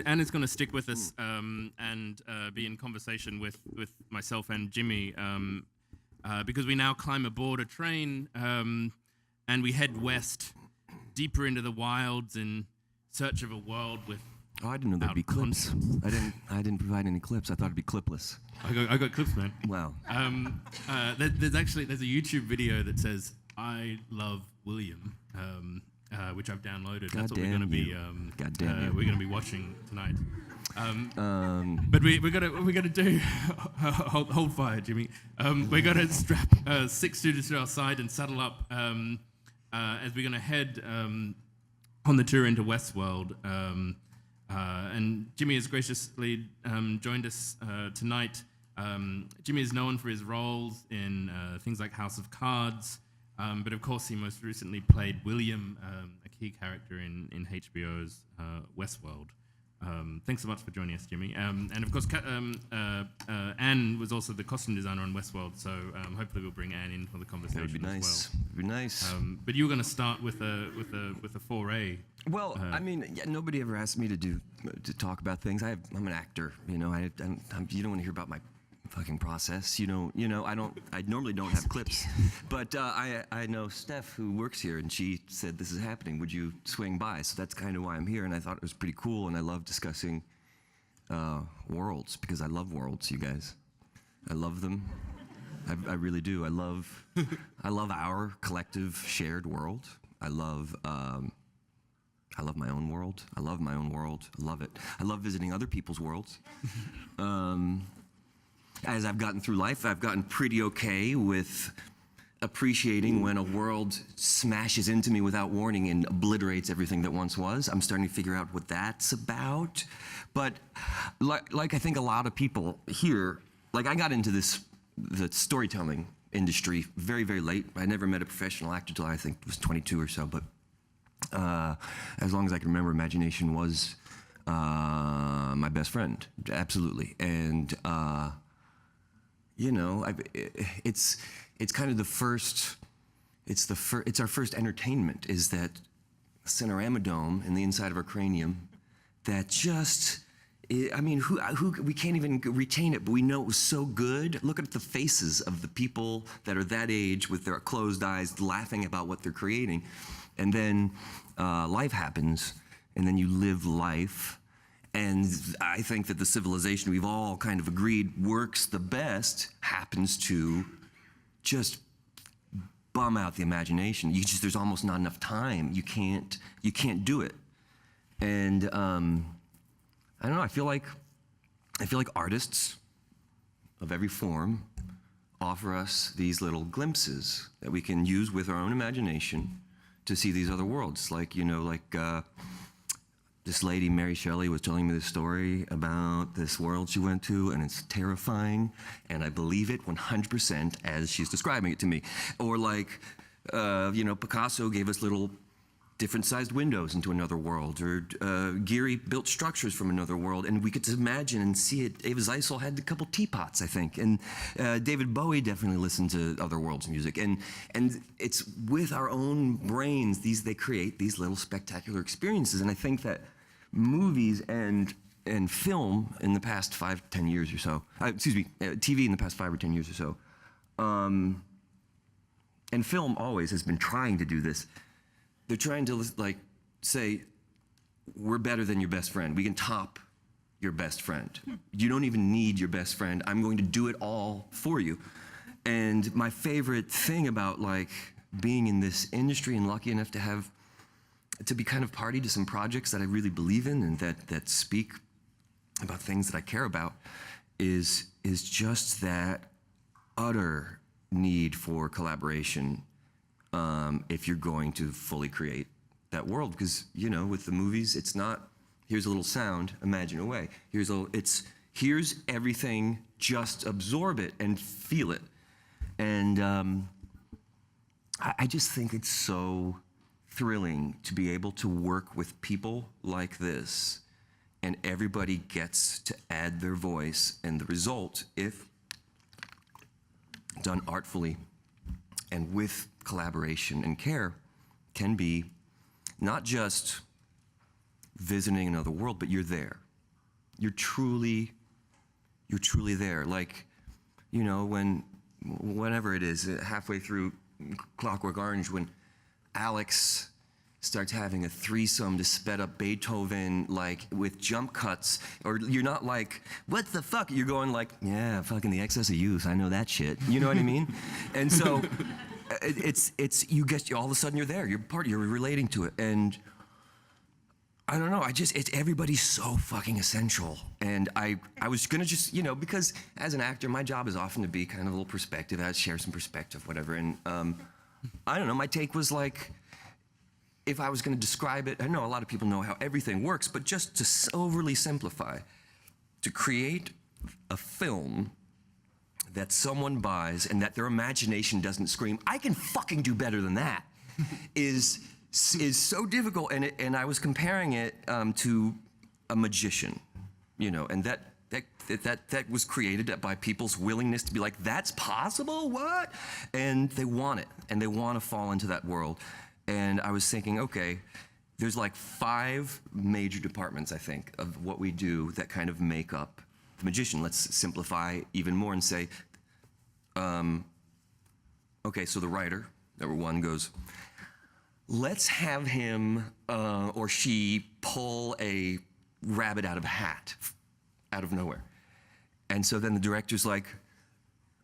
Anne is going to stick with us and be in conversation with myself and Jimmy because we now climb aboard a train and we head west, deeper into the wilds in search of a world with. Oh, I didn't know there'd be clips. I didn't provide any clips. I thought it'd be clipless. I got clips, man. Wow. There's a YouTube video that says "I love William." Which I've downloaded. That's what we're going to be. We're going to be watching tonight. But we're gonna do. hold fire, Jimmy. We're gonna strap 6 students to our side and saddle up as we're gonna head on the tour into Westworld. And Jimmy has graciously joined us tonight. Jimmy is known for his roles in things like House of Cards. But of course, he most recently played William, a key character in HBO's Westworld. Thanks so much for joining us, Jimmy. And of course, Anne was also the costume designer on Westworld, so hopefully we'll bring Anne in for the conversation. That would be nice. As well. Would be nice. But you were going to start with a foray. Well, I mean, nobody ever asked me to talk about things. I'm an actor, you know. You don't want to hear about my fucking process. I normally don't have clips, but I know Steph, who works here, and she said this is happening. Would you swing by? So that's kind of why I'm here, and I thought it was pretty cool, and I love discussing worlds because I love worlds, you guys. I love them. I really do. I love our collective shared world. I love my own world. I love my own world. I love it. I love visiting other people's worlds. As I've gotten through life, I've gotten pretty okay with appreciating when a world smashes into me without warning and obliterates everything that once was. I'm starting to figure out what that's about. But like I think a lot of people here, like I got into the storytelling industry very, very late. I never met a professional actor till I think was 22 or so, but as long as I can remember, imagination was my best friend, absolutely. And it's kind of it's our first entertainment, is that Cinerama Dome in the inside of our cranium that just, who we can't even retain it, but we know it was so good. Look at the faces of the people that are that age with their closed eyes laughing about what they're creating. And then life happens, and then you live life. And I think that the civilization we've all kind of agreed works the best happens to just bum out the imagination. There's almost not enough time. You can't do it. And I don't know. I feel like artists of every form offer us these little glimpses that we can use with our own imagination to see these other worlds. This lady, Mary Shelley, was telling me this story about this world she went to, and it's terrifying, and I believe it 100% as she's describing it to me. Or Picasso gave us little different sized windows into another world, or Geary built structures from another world, and we could imagine and see it. Ava Zeisel had a couple teapots, I think, and David Bowie definitely listened to other worlds' music, and it's with our own brains, they create these little spectacular experiences, and I think that movies and film in the past 5-10 years or so, TV in the past 5 or 10 years or so, and film always has been trying to do this. They're trying to like say, we're better than your best friend. We can top your best friend. You don't even need your best friend. I'm going to do it all for you. And my favorite thing about like being in this industry and lucky enough to be kind of party to some projects that I really believe in and that speak about things that I care about is just that utter need for collaboration if you're going to fully create that world. Because, you know, with the movies, it's not, here's a little sound, imagine away. Here's everything, just absorb it and feel it. And I just think it's so thrilling to be able to work with people like this, and everybody gets to add their voice, and the result, if done artfully and with collaboration and care, can be not just visiting another world, but you're there. You're truly there. Like, you know, whenever it is, halfway through Clockwork Orange, when Alex starts having a threesome to sped up Beethoven, like with jump cuts, or you're not like, what the fuck? You're going like, yeah, fucking the excess of youth, I know that shit. You know what I mean? And so all of a sudden you're there, you're relating to it. And I don't know, everybody's so fucking essential. And I was gonna just, you know, because as an actor, my job is often to be kind of a little perspective, share some perspective, whatever. And I don't know, my take was like, if I was gonna describe it, I know a lot of people know how everything works, but just to overly simplify, to create a film that someone buys and that their imagination doesn't scream, I can fucking do better than that, is so difficult. And I was comparing it to a magician, you know, and that was created by people's willingness to be like, that's possible, what? And they want it, and they want to fall into that world. And I was thinking, okay, there's like 5 major departments, I think, of what we do that kind of make up the magician. Let's simplify even more and say, okay, so the writer, number 1, goes, let's have him or she pull a rabbit out of a hat, out of nowhere. And so then the director's like,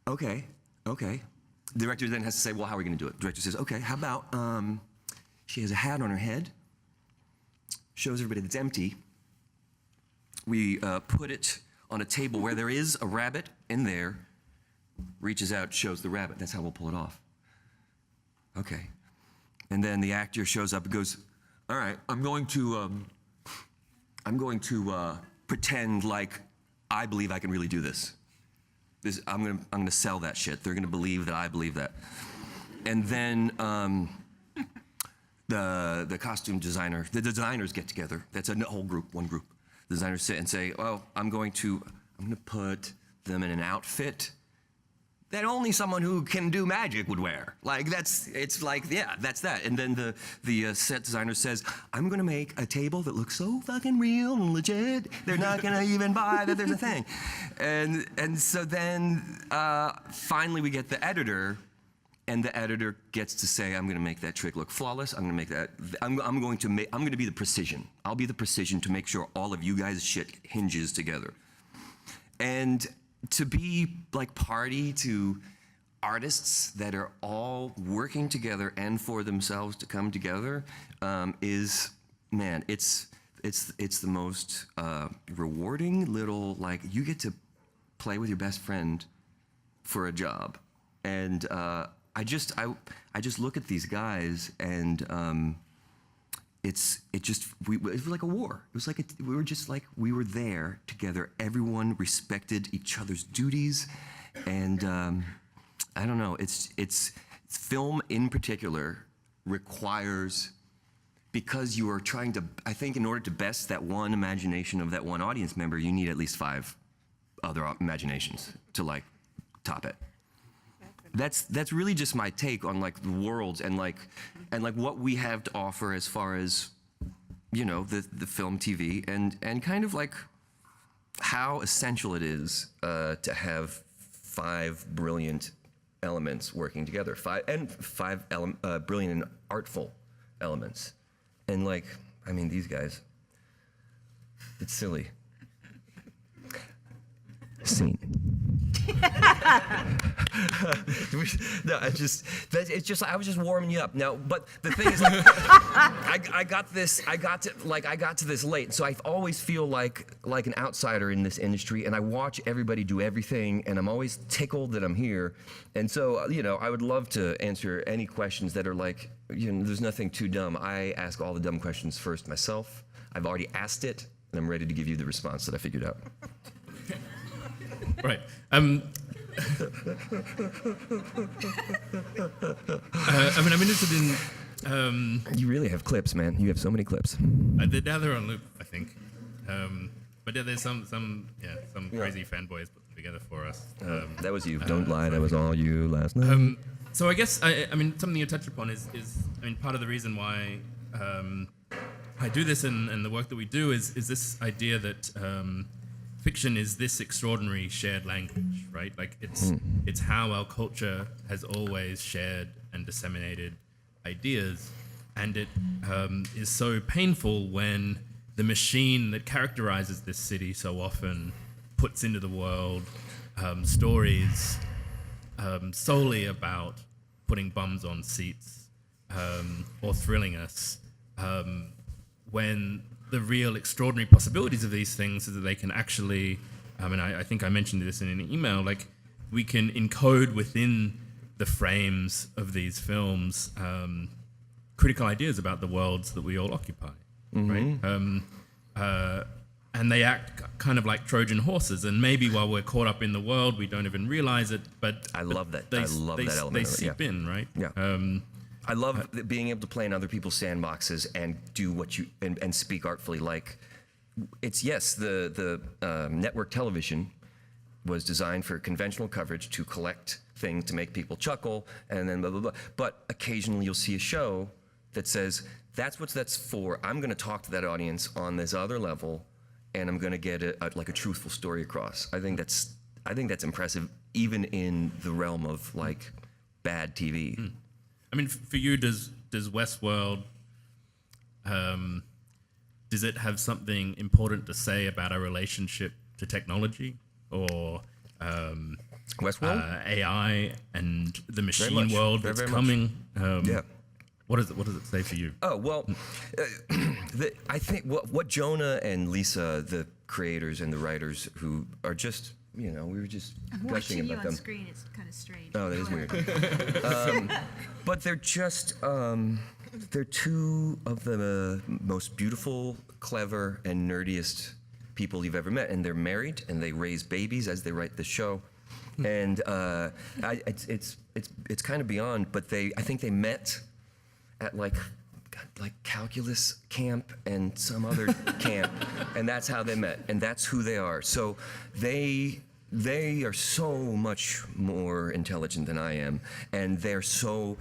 okay. The director then has to say, well, how are we gonna do it? The director says, okay, how about she has a hat on her head, shows everybody that's empty. We put it on a table where there is a rabbit in there, reaches out, shows the rabbit. That's how we'll pull it off. Okay. And then the actor shows up and goes, all right, I'm going to pretend like I believe I can really do this. I'm gonna sell that shit. They're gonna believe that I believe that. And then the costume designer, the designers get together. That's a whole group, one group. The designers sit and say, well, I'm gonna put them in an outfit that only someone who can do magic would wear. Like it's like, yeah, that's that. And then the set designer says, I'm gonna make a table that looks so fucking real and legit, they're not gonna even buy that there's a thing. And so then finally we get the editor, and the editor gets to say, I'm gonna make that trick look flawless. I'm gonna be the precision. I'll be the precision to make sure all of you guys' shit hinges together. And to be like party to artists that are all working together and for themselves to come together is, man, it's the most rewarding little, like, you get to play with your best friend for a job. And I just look at these guys, and it was like a war. It was like we were there together. Everyone respected each other's duties, and I don't know. It's film in particular requires because you are trying to, I think in order to best that one imagination of that one audience member, you need at least 5 other imaginations to like top it. That's really just my take on like the worlds and like what we have to offer as far as, you know, the film, TV, and kind of like how essential it is to have 5 brilliant elements working together, 5 brilliant and artful elements. And like, I mean, these guys, it's silly. Scene. No, it's just I was just warming you up now. But the thing is, I got to this late, so I always feel like an outsider in this industry, and I watch everybody do everything, and I'm always tickled that I'm here. And so, you know, I would love to answer any questions that are like, you know, there's nothing too dumb. I ask all the dumb questions first myself. I've already asked it, and I'm ready to give you the response that I figured out. Right. I mean, I'm interested in. You really have clips, man. You have so many clips. Now they're on loop, I think. But yeah, there's some crazy fanboys put them together for us. That was you. Don't lie. That was all you last night. So I guess I mean something you touched upon is I mean part of the reason why I do this and the work that we do is this idea that. Fiction is this extraordinary shared language, right? Like it's how our culture has always shared and disseminated ideas, and it is so painful when the machine that characterizes this city so often puts into the world stories solely about putting bums on seats or thrilling us, when the real extraordinary possibilities of these things is that they can actually, I think I mentioned this in an email, like we can encode within the frames of these films critical ideas about the worlds that we all occupy, right? And they act kind of like Trojan horses, and maybe while we're caught up in the world, we don't even realize it, but I love that. They, I love they, that element. They seep in, right? Yeah. I love being able to play in other people's sandboxes and do what you and speak artfully. Like, it's the network television was designed for conventional coverage to collect things to make people chuckle and then blah blah blah. But occasionally you'll see a show that says that's what that's for. I'm going to talk to that audience on this other level, and I'm going to get a truthful story across. I think that's impressive, even in the realm of like bad TV. I mean, for you, does Westworld, does it have something important to say about our relationship to technology or Westworld? AI and the machine world that's coming? Yeah. What does it say for you? Oh, well, I think what Jonah and Lisa, the creators and the writers who are just, you know, we were just gushing about them. on screen. It's kind of strange. Oh, that is weird. But they're just, they're two of the most beautiful, clever, and nerdiest people you've ever met. And they're married, and they raise babies as they write the show. And it's kind of beyond, but I think they met at like calculus camp and some other camp, and that's how they met, and that's who they are. So they are so much more intelligent than I am, and they're so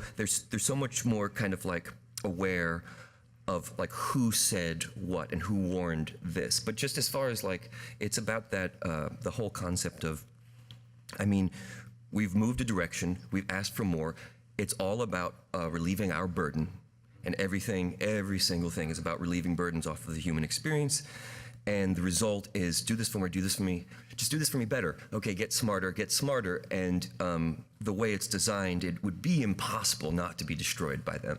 much more kind of like aware of like who said what and who warned this. But just as far as like, it's about that the whole concept of, I mean, we've moved a direction, we've asked for more. It's all about relieving our burden, and every single thing is about relieving burdens off of the human experience. And the result is, do this for me, just do this for me better. Okay, get smarter. And the way it's designed, it would be impossible not to be destroyed by them.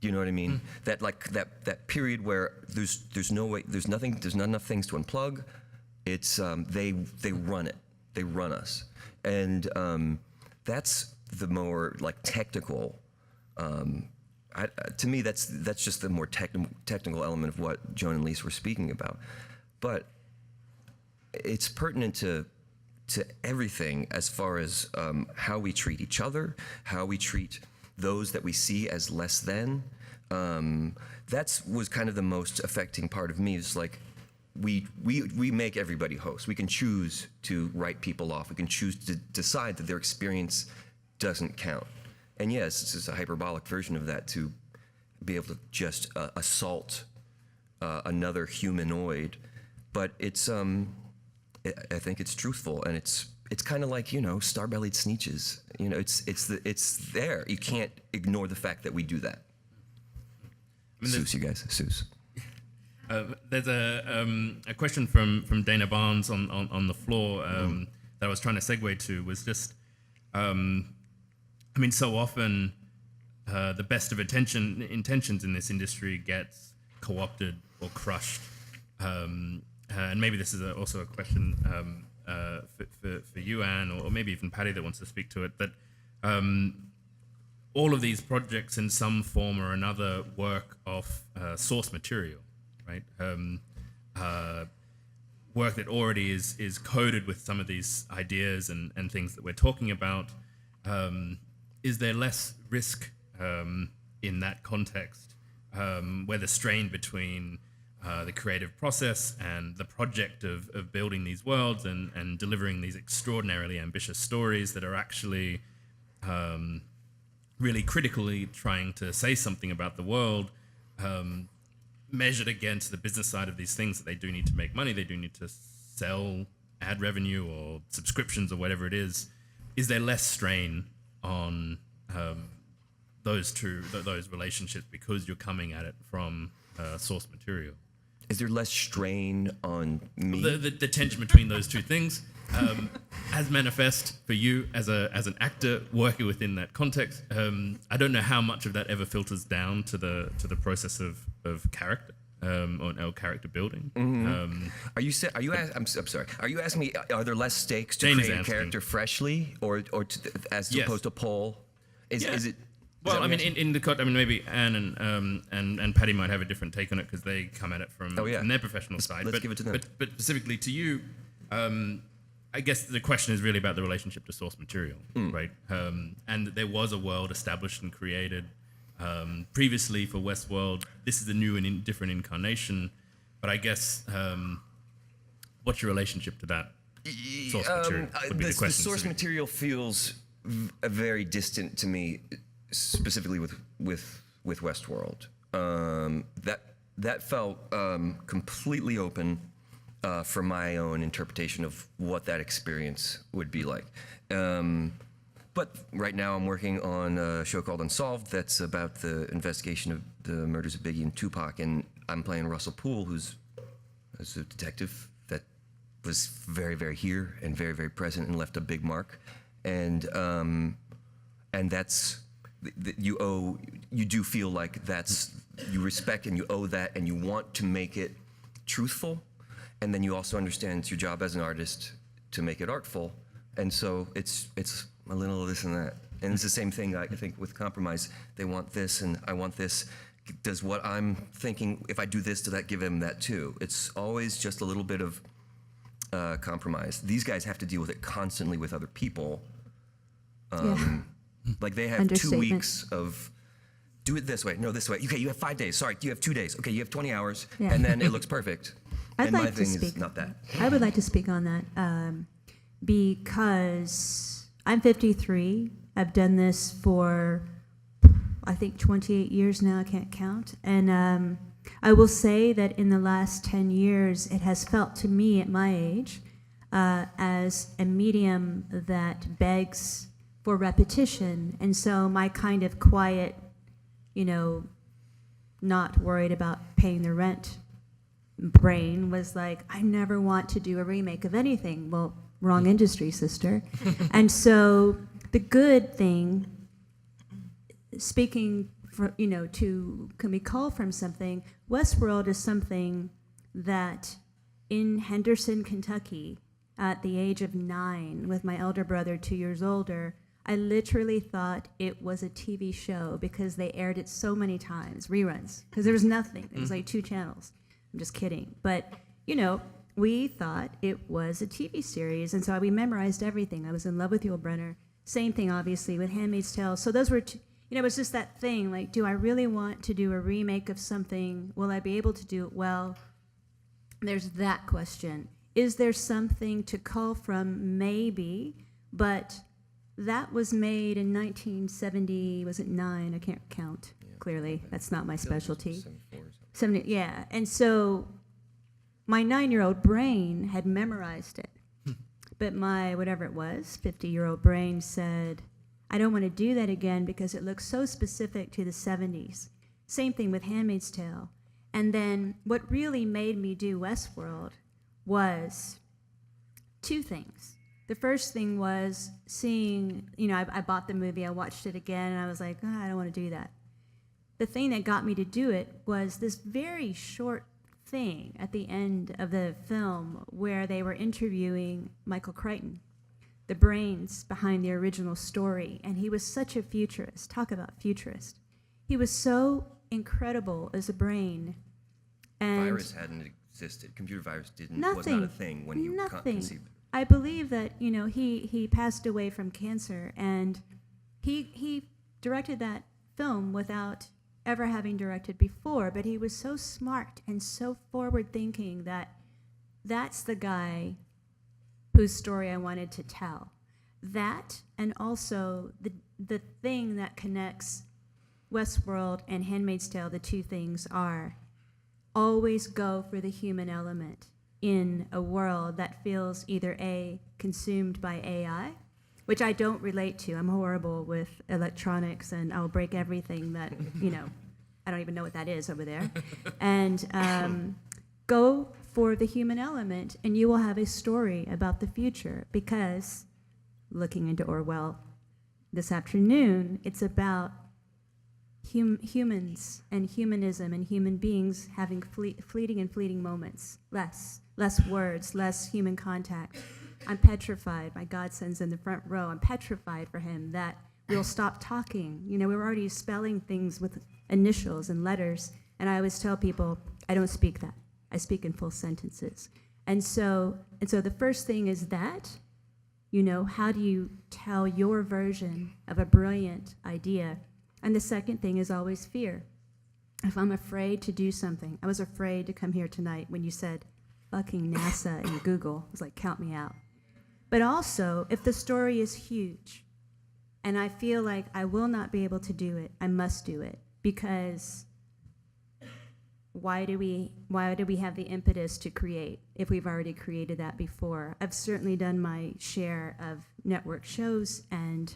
Do you know what I mean? That like that period where there's no way, there's not enough things to unplug. It's they run it, they run us, and that's the more like technical. To me, that's just the more technical element of what Joan and Lisa were speaking about. But it's pertinent to everything as far as how we treat each other, how we treat those that we see as less than, that was kind of the most affecting part of me. Is like, we make everybody host. We can choose to write people off. We can choose to decide that their experience doesn't count. And yes, this is a hyperbolic version of that, to be able to just assault another humanoid. But it's, I think it's truthful, and it's kind of like, star-bellied sneetches. It's there. You can't ignore the fact that we do that. Seuss, you guys, Seuss. There's a question from Dana Barnes on the floor that I was trying to segue to, was just, so often the best of intentions in this industry gets co-opted or crushed. And maybe this is also a question for you, Anne, or maybe even Patti that wants to speak to it, that all of these projects in some form or another work off source material, right? Work that already is coded with some of these ideas and things that we're talking about. Is there less risk in that context, where the strain between the creative process and the project of building these worlds and delivering these extraordinarily ambitious stories that are actually really critically trying to say something about the world, measured against the business side of these things that they do need to make money, they do need to sell ad revenue or subscriptions or whatever it is there less strain on those relationships because you're coming at it from source material? Is there less strain on me? The tension between those two things, as manifest for you as an actor working within that context. I don't know how much of that ever filters down to the process of character or character building. Mm-hmm. I'm sorry. Are you asking me? Are there less stakes to create a character freshly, or as opposed to Paul? Is it? Well, maybe Anne and Patti might have a different take on it because they come at it from their professional side. Let's give it to them. But specifically to you, I guess the question is really about the relationship to source material, right? And there was a world established and created previously for Westworld. This is a new and different incarnation. But I guess, what's your relationship to that source material? Would be the question. The source material feels very distant to me, specifically with Westworld. That felt completely open for my own interpretation of what that experience would be like. But right now I'm working on a show called Unsolved that's about the investigation of the murders of Biggie and Tupac, and I'm playing Russell Poole, who's a detective that was very, very here and very, very present and left a big mark. And that's, you do feel like that's, you respect and you owe that and you want to make it truthful. And then you also understand it's your job as an artist to make it artful. And so it's a little of this and that. And it's the same thing, I think, with compromise. They want this and I want this. Does what I'm thinking, if I do this, does that give them that too? It's always just a little bit of compromise. These guys have to deal with it constantly with other people. Like they have 2 weeks of, do it this way, no, this way. Okay, you have 5 days. Sorry, you have 2 days. Okay, you have 20 hours. Yeah. And then it looks perfect. And my thing is not that. I would like to speak on that because I'm 53. I've done this for, I think, 28 years now. I can't count. And I will say that in the last 10 years, it has felt to me at my age as a medium that begs for repetition. And so my kind of quiet, not worried about paying the rent brain was like, I never want to do a remake of anything. Well, wrong industry, sister. And so the good thing, speaking for, can be called from something, Westworld is something that in Henderson, Kentucky, at the age of 9, with my elder brother 2 years older, I literally thought it was a TV show because they aired it so many times, reruns, because there was nothing. It was like 2 channels. I'm just kidding. But, we thought it was a TV series, and so we memorized everything. I was in love with Yul Brynner. Same thing, obviously, with Handmaid's Tale. So those were, You know, it was just that thing, like, do I really want to do a remake of something? Will I be able to do it well? There's that question. Is there something to cull from? Maybe, but that was made in 1970, was it 9? I can't count, clearly. That's not my specialty. 70, yeah. And so my 9-year-old brain had memorized it. But my, whatever it was, 50-year-old brain said, I don't want to do that again because it looks so specific to the 70s. Same thing with Handmaid's Tale. And then what really made me do Westworld was 2 things. The first thing was seeing, you know, I bought the movie, I watched it again, and I was like, I don't want to do that. The thing that got me to do it was this very short thing at the end of the film where they were interviewing Michael Crichton, the brains behind the original story, and he was such a futurist. Talk about futurist. He was so incredible as a brain. And virus hadn't existed. Computer virus was not a thing when you conceived it. I believe that, you know, he passed away from cancer, and he directed that film without ever having directed before, but he was so smart and so forward-thinking that that's the guy whose story I wanted to tell. That, and also the thing that connects Westworld and Handmaid's Tale, the 2 things are always go for the human element in a world that feels either A, consumed by AI, which I don't relate to. I'm horrible with electronics, and I'll break everything that, you know, I don't even know what that is over there. And go for the human element, and you will have a story about the future, because looking into Orwell this afternoon, it's about humans and humanism and human beings having fleeting moments, less words, less human contact. I'm petrified. My godson's in the front row. I'm petrified for him that we'll stop talking. You know, we're already spelling things with initials and letters, and I always tell people, I don't speak that. I speak in full sentences. And so the first thing is that, you know, how do you tell your version of a brilliant idea? And the second thing is always fear. If I'm afraid to do something, I was afraid to come here tonight when you said fucking NASA and Google. I was like, count me out. But also, if the story is huge and I feel like I will not be able to do it, I must do it, because why do we have the impetus to create if we've already created that before? I've certainly done my share of network shows and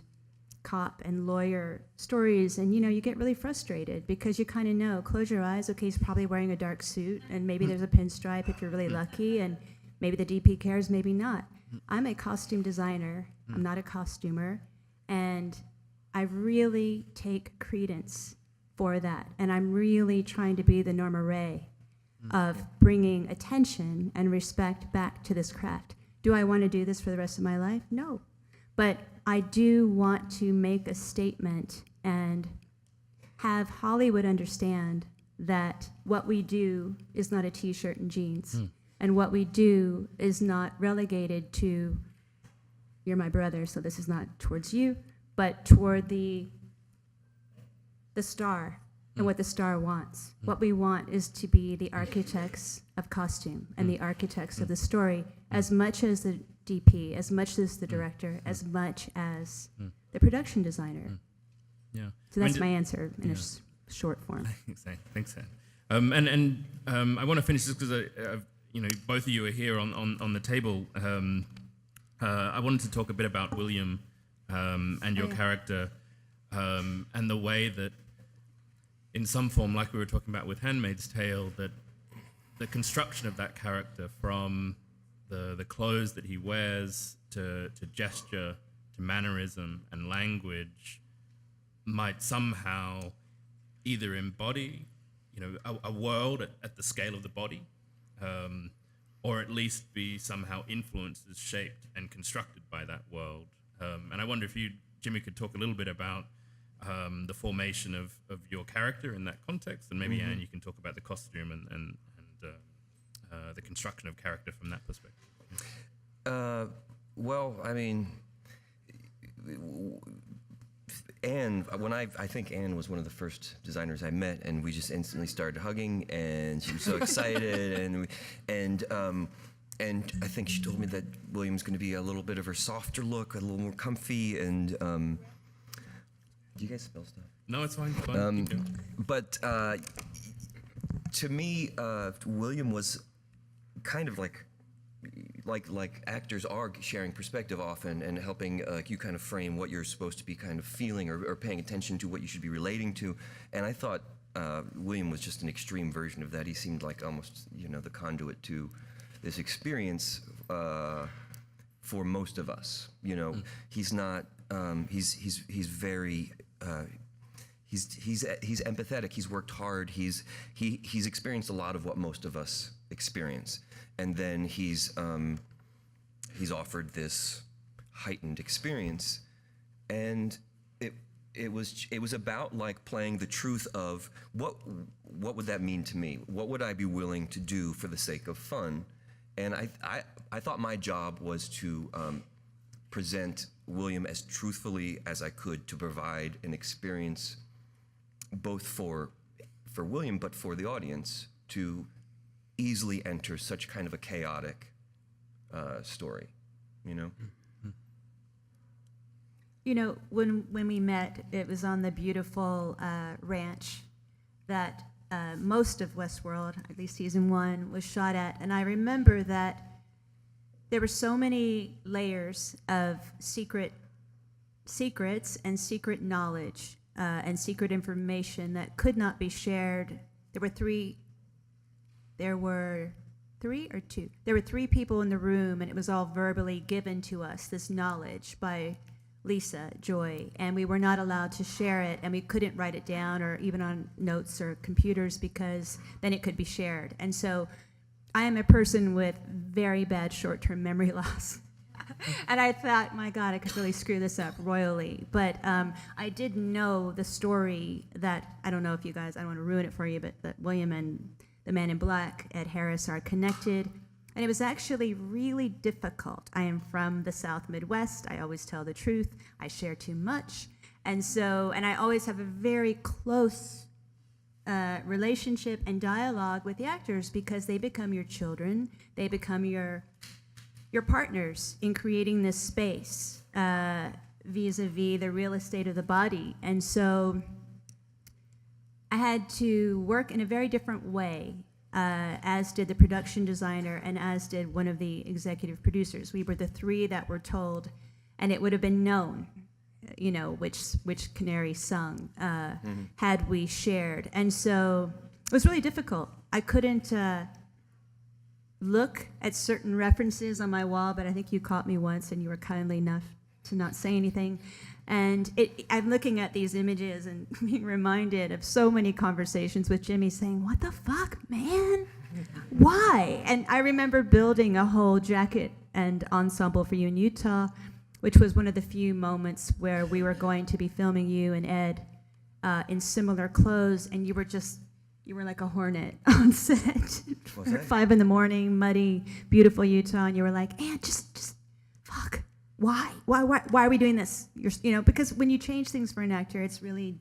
cop and lawyer stories, and you know, you get really frustrated because you kind of know, close your eyes, okay, he's probably wearing a dark suit, and maybe there's a pinstripe if you're really lucky, and maybe the DP cares, maybe not. I'm a costume designer, I'm not a costumer, and I really take credence for that, and I'm really trying to be the Norma Ray of bringing attention and respect back to this craft. Do I want to do this for the rest of my life? No. But I do want to make a statement and have Hollywood understand that what we do is not a t-shirt and jeans. And what we do is not relegated to, you're my brother, so this is not towards you, but toward the star and what the star wants. What we want is to be the architects of costume and the architects of the story, as much as the DP, as much as the director, as much as the production designer. Yeah. So that's my answer in a short form. Thanks, Anne. I want to finish this because you know, both of you are here on the table. I wanted to talk a bit about William and your character, and the way that, in some form, like we were talking about with Handmaid's Tale, that the construction of that character, from the clothes that he wears to gesture to mannerism and language, might somehow either embody, you know, a world at the scale of the body, or at least be somehow influenced, shaped, and constructed by that world. And I wonder if you, Jimmy, could talk a little bit about the formation of your character in that context, and maybe Anne, you can talk about the costume and the construction of character from that perspective. Well, I mean, Anne, I think Anne was one of the first designers I met, and we just instantly started hugging, and she was so excited, and I think she told me that William's going to be a little bit of her softer look, a little more comfy, and do you guys spell stuff? No, it's fine. Keep going. But to me, William was kind of like actors are sharing perspective often and helping you kind of frame what you're supposed to be kind of feeling or paying attention to, what you should be relating to. And I thought William was just an extreme version of that. He seemed like almost, the conduit to this experience for most of us. He's not. He's very. He's empathetic. He's worked hard. He's experienced a lot of what most of us experience, and then he's offered this heightened experience, and it was about like playing the truth of what would that mean to me? What would I be willing to do for the sake of fun? And I thought my job was to present William as truthfully as I could, to provide an experience both for William but for the audience to easily enter such kind of a chaotic story, When we met, it was on the beautiful ranch that most of Westworld, at least season 1, was shot at. And I remember that there were so many layers of secrets and secret knowledge and secret information that could not be shared. There were three people in the room, and it was all verbally given to us, this knowledge by Lisa Joy, and we were not allowed to share it, and we couldn't write it down or even on notes or computers because then it could be shared. And so I am a person with very bad short-term memory loss. And I thought, my God, I could really screw this up royally. But I did know the story that, I don't know if you guys, I don't want to ruin it for you, but that William and the Man in Black, Ed Harris, are connected. And it was actually really difficult. I am from the South Midwest. I always tell the truth. I share too much. And I always have a very close relationship and dialogue with the actors because they become your children. They become your partners in creating this space vis-a-vis the real estate of the body. And so I had to work in a very different way, as did the production designer and as did one of the executive producers. We were the three that were told, and it would have been known, which canary sung had we shared. And so it was really difficult. I couldn't look at certain references on my wall, but I think you caught me once and you were kindly enough to not say anything. And I'm looking at these images and being reminded of so many conversations with Jimmy saying, "What the fuck, man? Why?" And I remember building a whole jacket and ensemble for you in Utah, which was one of the few moments where we were going to be filming you and Ed in similar clothes, and you were like a hornet on set. 5 a.m, muddy, beautiful Utah, and you were like, "And just fuck. Why are we doing this?" Because when you change things for an actor, it's really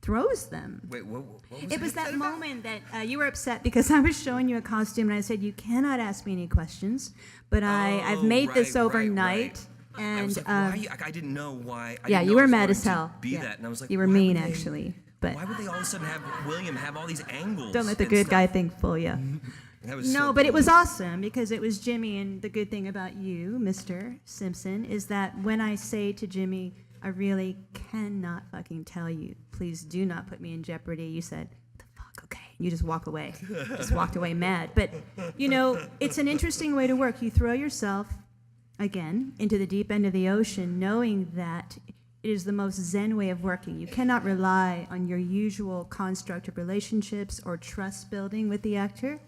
throws them. Wait, what was it? Was that moment that you were upset because I was showing you a costume and I said, "You cannot ask me any questions," but I've made this overnight. Right. And I was like, why? I didn't know why. You were mad as hell. That, and I was like, you were mean actually. But why would they all of a sudden have William have all these angles? Don't let the good guy thing fool you. But it was awesome because it was Jimmy, and the good thing about you, Mr. Simpson, is that when I say to Jimmy, "I really cannot fucking tell you, please do not put me in jeopardy," you said, "What the fuck, okay." You just walk away. Just walked away mad. But, it's an interesting way to work. You throw yourself, again, into the deep end of the ocean, knowing that it is the most zen way of working. You cannot rely on your usual construct of relationships or trust building with the actor.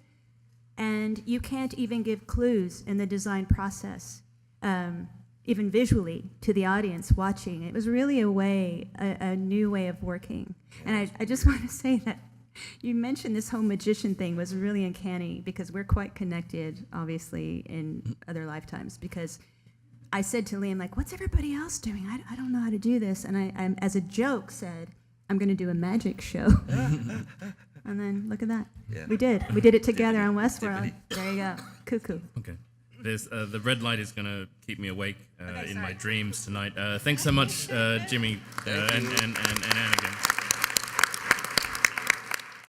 And you can't even give clues in the design process, even visually, to the audience watching. It was really a new way of working. And I just want to say that you mentioned this whole magician thing was really uncanny because we're quite connected, obviously, in other lifetimes. Because I said to Liam, like, what's everybody else doing? I don't know how to do this. And I as a joke, said, I'm going to do a magic show. And then look at that. Yeah. We did. We did it together on Westworld. There you go. Cuckoo. Okay. There's the red light is going to keep me awake in my dreams tonight. Thanks so much, Jimmy and